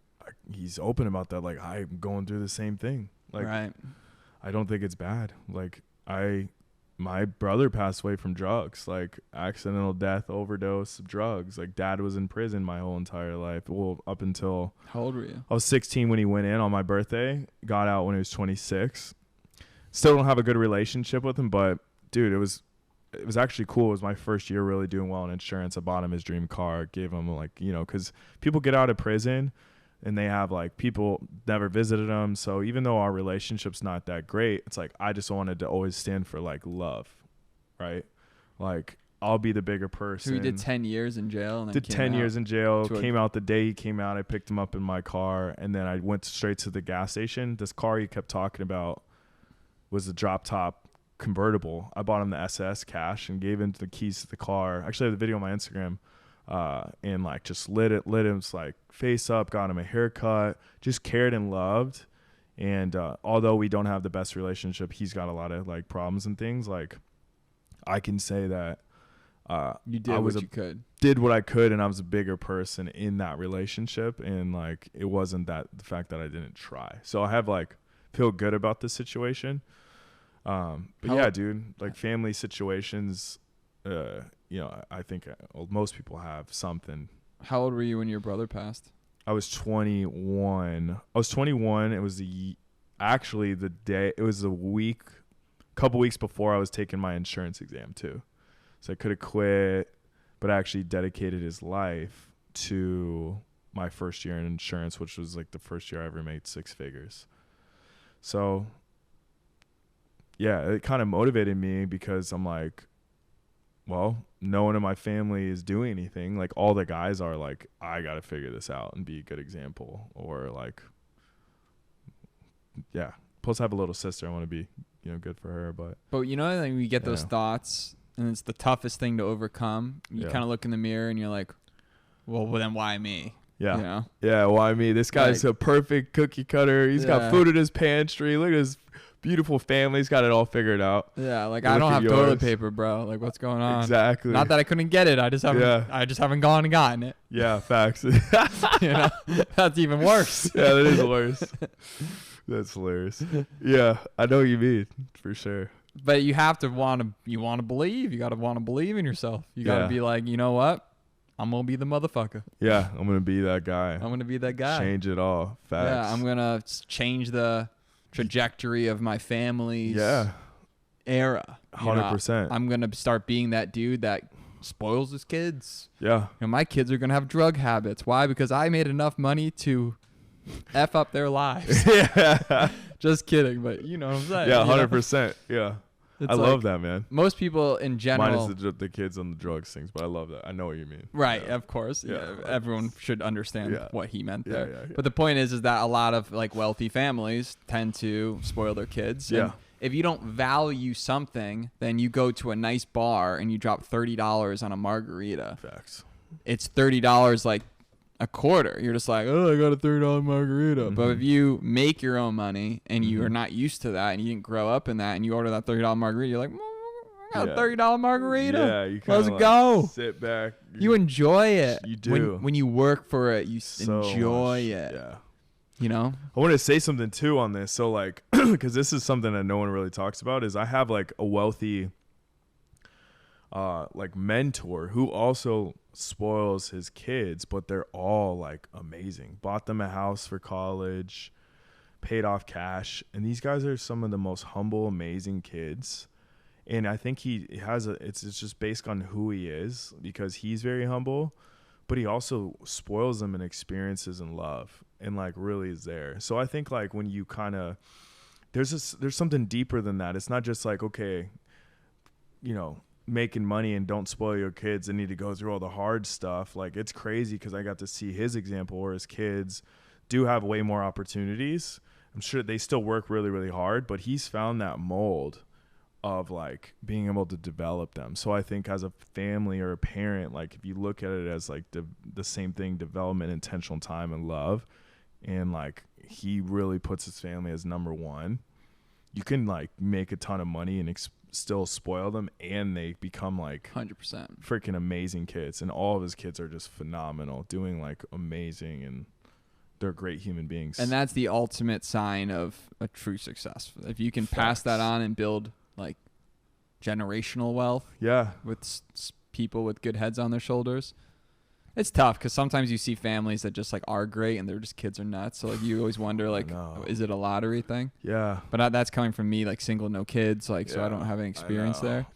B: he's open about that. Like I'm going through the same thing. Like I don't think it's bad. Like my brother passed away from drugs, like accidental death, overdose of drugs. Like dad was in prison my whole entire life. Well, up until
A: How old were you?
B: I was 16 when he went in on my birthday. Got out when he was 26. Still don't have a good relationship with him, but dude, it was actually cool. It was my first year really doing well in insurance. I bought him his dream car, gave him like, you know, because people get out of prison and they have like people never visited them. So even though our relationship's not that great, it's like I just wanted to always stand for like love, right? Like I'll be the bigger person.
A: So he did 10 years in jail and then
B: did
A: came
B: 10
A: out
B: years in jail,
A: to
B: came out the day he came out. I picked him up in my car and then I went straight to the gas station. This car he kept talking about was a drop top convertible. I bought him the SS cash and gave him the keys to the car. Actually, I have the video on my Instagram. And like just lit him like face up, got him a haircut, just cared and loved. And although we don't have the best relationship, he's got a lot of like problems and things. Like I can say that
A: you did what you could.
B: Did what I could, and I was a bigger person in that relationship. And like it wasn't that the fact that I didn't try. So I have like feel good about this situation. But yeah, dude, like family situations, you know, I think most people have something.
A: How old were you when your brother passed?
B: I was 21. It was a couple weeks before I was taking my insurance exam too. So I could have quit, but I actually dedicated his life to my first year in insurance, which was like the first year I ever made 6 figures. So yeah, it kind of motivated me because I'm like, well, no one in my family is doing anything. Like all the guys are like, I got to figure this out and be a good example. Or like, yeah. Plus I have a little sister. I want to be, you know, good for her. But
A: you know, like we get those thoughts and it's the toughest thing to overcome. You kind of look in the mirror and you're like, well, then why me?
B: Yeah.
A: You know?
B: Yeah. Why me? This guy's a perfect cookie cutter. He's got food in his pantry. Look at his beautiful family. He's got it all figured out.
A: Yeah, like I don't have toilet paper, bro. Like what's going on?
B: Exactly.
A: Not that I couldn't get it. I just haven't gone and gotten it.
B: Yeah, facts.
A: You know, that's even worse.
B: Yeah, that is worse. That's hilarious. Yeah, I know what you mean for sure.
A: But you have to want to believe. You got to want to believe in yourself. You got to be like, you know what? I'm going to be the motherfucker.
B: Yeah, I'm going to be that guy.
A: I'm going to be that guy.
B: Change it all. Facts.
A: Yeah, I'm going to change the trajectory of my family's era.
B: 100%.
A: I'm going to start being that dude that spoils his kids.
B: Yeah.
A: You know, my kids are going to have drug habits. Why? Because I made enough money to F up their lives.
B: Yeah.
A: Just kidding, but you know what I'm saying.
B: Yeah, 100%. Yeah. I love that, man.
A: Most people in general.
B: Minus the kids on the drugs things, but I love that. I know what you mean.
A: Right, of course. Yeah, everyone should understand what he meant there.
B: Yeah.
A: But the point is that a lot of like wealthy families tend to spoil their kids.
B: Yeah.
A: And if you don't value something, then you go to a nice bar and you drop $30 on a margarita.
B: Facts.
A: It's $30 like a quarter. You're just like, oh, I got a $30 margarita. Mm-hmm. But if you make your own money and you are not used to that and you didn't grow up in that and you order that $30 margarita, you're like, I got a $30 margarita.
B: Yeah, you
A: let's
B: like
A: go.
B: Sit back.
A: You enjoy it.
B: You do.
A: When you work for it, you
B: so
A: enjoy
B: much.
A: it.
B: Yeah.
A: You know?
B: I want to say something too on this. So like, because this is something that no one really talks about, is I have like a wealthy like mentor who also spoils his kids, but they're all like amazing. Bought them a house for college, paid off cash, and these guys are some of the most humble, amazing kids. And I think he has it's just based on who he is, because he's very humble, but he also spoils them in experiences and love, and like really is there. So I think like when you kind of there's something deeper than that. It's not just like, okay, you know, making money and don't spoil your kids and need to go through all the hard stuff. Like it's crazy because I got to see his example where his kids do have way more opportunities. I'm sure they still work really, really hard, but he's found that mold of like being able to develop them. So I think as a family or a parent, like if you look at it as like the same thing, development, intentional time and love, and like he really puts his family as number one, you can like make a ton of money and still spoil them, and they become like
A: 100%
B: freaking amazing kids. And all of his kids are just phenomenal, doing like amazing, and they're great human beings.
A: And that's the ultimate sign of a true success. If you can pass that on and build like generational wealth.
B: Yeah.
A: With people with good heads on their shoulders. It's tough because sometimes you see families that just like are great and their just kids are nuts. So like you always wonder like, is it a lottery thing?
B: Yeah.
A: But that's coming from me, like single, no kids, like so I don't have any experience there.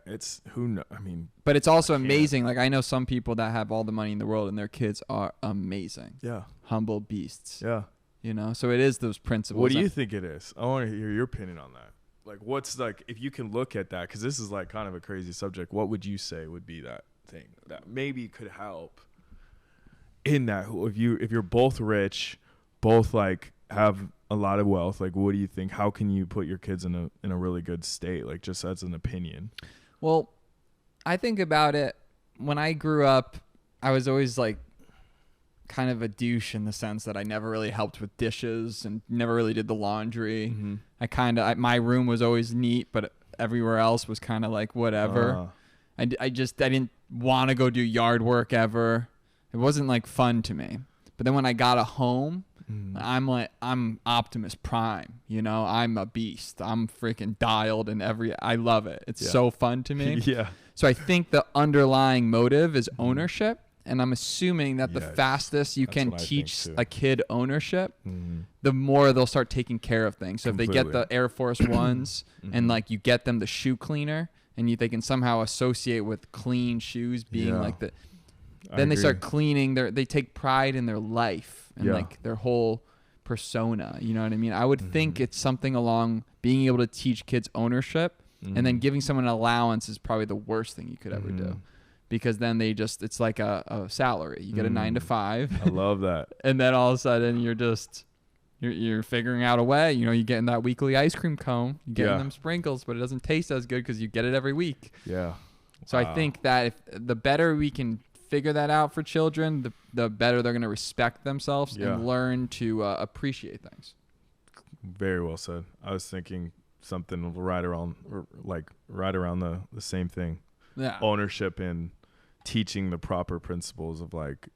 B: It's who knows. I mean,
A: but it's also amazing. Like I know some people that have all the money in the world and their kids are amazing.
B: Yeah.
A: Humble beasts.
B: Yeah.
A: You know, so it is those principles.
B: What do you think it is? I want to hear your opinion on that. Like, what's like, if you can look at that, because this is like kind of a crazy subject, what would you say would be that thing that maybe could help in that? If you're both rich, both like have a lot of wealth, like what do you think? How can you put your kids in a really good state? Like just as an opinion.
A: Well, I think about it. When I grew up, I was always like kind of a douche in the sense that I never really helped with dishes and never really did the laundry.
B: Mm-hmm.
A: My room was always neat, but everywhere else was kind of like whatever. I didn't want to go do yard work ever. It wasn't like fun to me. But then when I got a home, I'm Optimus Prime, you know, I'm a beast. I'm freaking dialed in I love it. It's so fun to me.
B: Yeah.
A: So I think the underlying motive is ownership. And I'm assuming that the fastest you can teach a kid ownership, the more they'll start taking care of things. So if they get the Air Force Ones and like you get them the shoe cleaner and they can somehow associate with clean shoes being like then they start cleaning they take pride in their life and like their whole persona. You know what I mean? I would think it's something along being able to teach kids ownership and then giving someone an allowance is probably the worst thing you could ever do. Because then it's like a salary. You get a 9 to 5.
B: I love that.
A: And then all of a sudden you're figuring out a way. You know, you getting that weekly ice cream cone, you getting them sprinkles, but it doesn't taste as good because you get it every week.
B: Yeah.
A: So I think that if the better we can figure that out for children, the better they're going to respect themselves and learn to appreciate things.
B: Very well said. I was thinking something right around the same thing.
A: Yeah.
B: Ownership and teaching the proper principles of like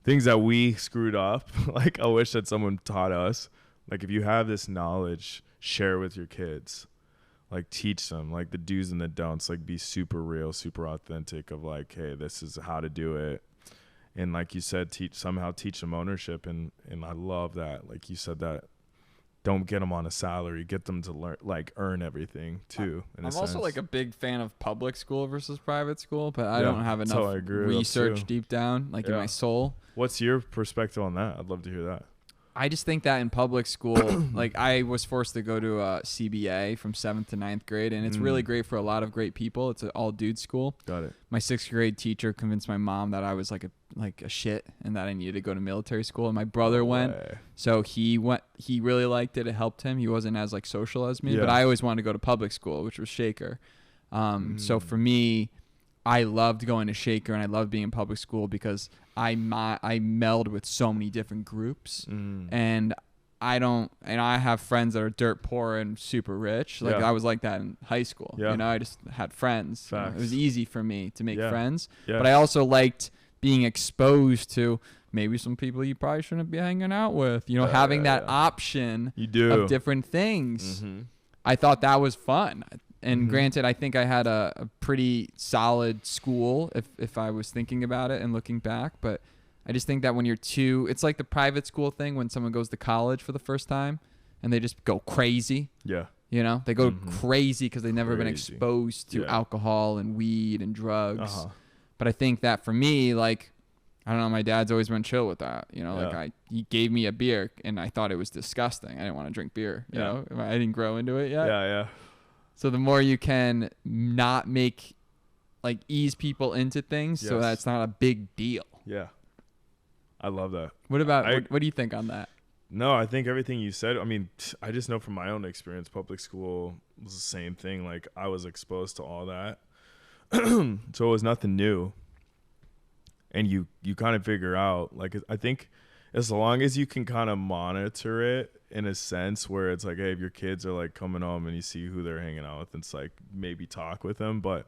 B: things that we screwed up. Like I wish that someone taught us, like if you have this knowledge, share with your kids, like teach them like the do's and the don'ts, like be super real, super authentic of like, hey, this is how to do it. And like you said, teach them ownership. And I love that. Like you said that. Don't get them on a salary. Get them to learn, like earn everything too. I'm
A: also like a big fan of public school versus private school, but I don't have enough research deep down, like in my soul.
B: What's your perspective on that? I'd love to hear that.
A: I just think that in public school, like I was forced to go to a CBA from 7th to 9th grade, and it's really great for a lot of great people. It's an all dude school.
B: Got it.
A: My 6th grade teacher convinced my mom that I was like a shit and that I needed to go to military school. And my brother went, so he went. He really liked it. It helped him. He wasn't as like social as me, but I always wanted to go to public school, which was Shaker. So for me, I loved going to Shaker and I loved being in public school because I meld with so many different groups and I have friends that are dirt poor and super rich. Like I was like that in high school. You know, I just had friends. It was easy for me to make friends, but I also liked being exposed to maybe some people you probably shouldn't be hanging out with, you know, having that option of different things. I thought that was fun. And granted, I think I had a pretty solid school if I was thinking about it and looking back. But I just think that when it's like the private school thing when someone goes to college for the first time and they just go crazy. Yeah. You know, they go crazy because they've never been exposed to alcohol and weed and drugs. But I think that for me, like, I don't know, my dad's always been chill with that. You know, like he gave me a beer and I thought it was disgusting. I didn't want to drink beer. You know, I didn't grow into it yet. So the more you can not make, like, ease people into things so that it's not a big deal.
B: Yeah. I love that.
A: What about, what do you think on that?
B: No, I think everything you said, I mean, I just know from my own experience, public school was the same thing. Like, I was exposed to all that. So it was nothing new. And you kind of figure out, like, I think as long as you can kind of monitor it in a sense where it's like, hey, if your kids are like coming home and you see who they're hanging out with, it's like maybe talk with them. But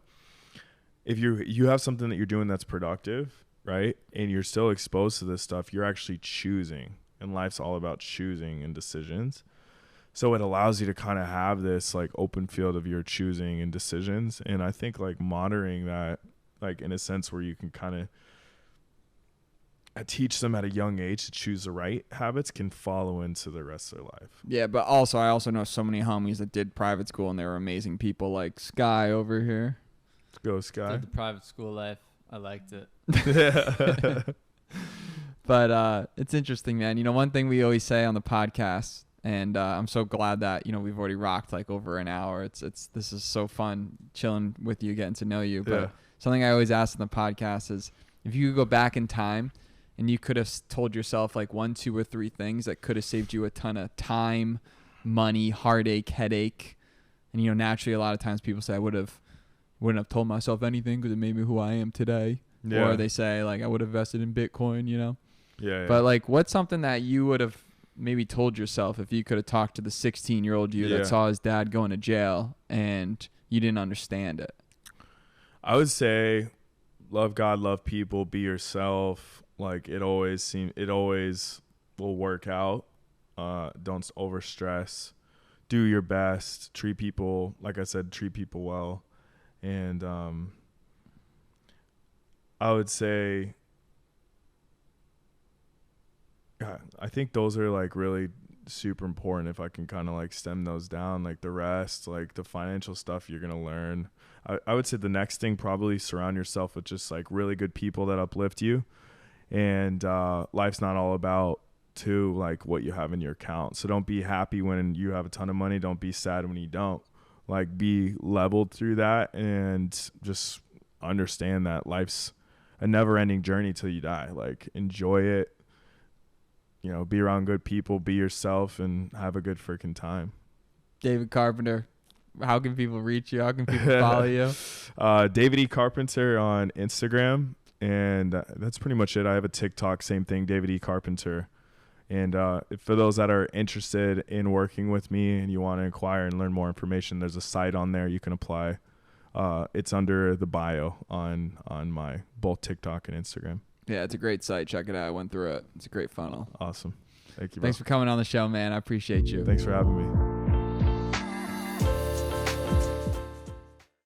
B: if you have something that you're doing that's productive, right, and you're still exposed to this stuff, you're actually choosing. And life's all about choosing and decisions. So it allows you to kind of have this like open field of your choosing and decisions. And I think like monitoring that, like in a sense where you can kind of teach them at a young age to choose the right habits, can follow into the rest of their life.
A: Yeah, but also I also know so many homies that did private school and they were amazing people, like Sky over here.
B: Let's go, Sky.
C: Did the private school life. I liked it.
A: But it's interesting, man. You know, one thing we always say on the podcast, and I'm so glad that, you know, we've already rocked like over an hour. This is so fun chilling with you, getting to know you. But something I always ask on the podcast is, if you could go back in time and you could have told yourself like 1, 2, or 3 things that could have saved you a ton of time, money, heartache, headache. And, you know, naturally a lot of times people say I wouldn't have told myself anything because it made me who I am today. Yeah. Or they say like I would have invested in Bitcoin, you know.
B: Yeah.
A: But like, what's something that you would have maybe told yourself if you could have talked to the 16-year-old you that saw his dad going to jail and you didn't understand it?
B: I would say love God, love people, be yourself. Like it always will work out. Don't overstress. Do your best. Treat people, like I said, treat people well. And I would say, I think those are like really super important. If I can kind of like stem those down, like the rest, like the financial stuff you're going to learn. I would say the next thing, probably surround yourself with just like really good people that uplift you. And life's not all about like what you have in your account. So don't be happy when you have a ton of money. Don't be sad when you don't. Like be leveled through that and just understand that life's a never ending journey till you die. Like enjoy it, you know, be around good people, be yourself, and have a good freaking time.
A: David Carpenter, how can people reach you? How can people follow you?
B: David E. Carpenter on Instagram. And that's pretty much it. I have a TikTok, same thing, David E. Carpenter. And for those that are interested in working with me and you want to inquire and learn more information, there's a site on there you can apply. It's under the bio on my both TikTok and Instagram.
A: Yeah, it's a great site. Check it out. I went through it. It's a great funnel.
B: Awesome. Thank you, bro.
A: Thanks for coming on the show, man. I appreciate you.
B: Thanks for having me.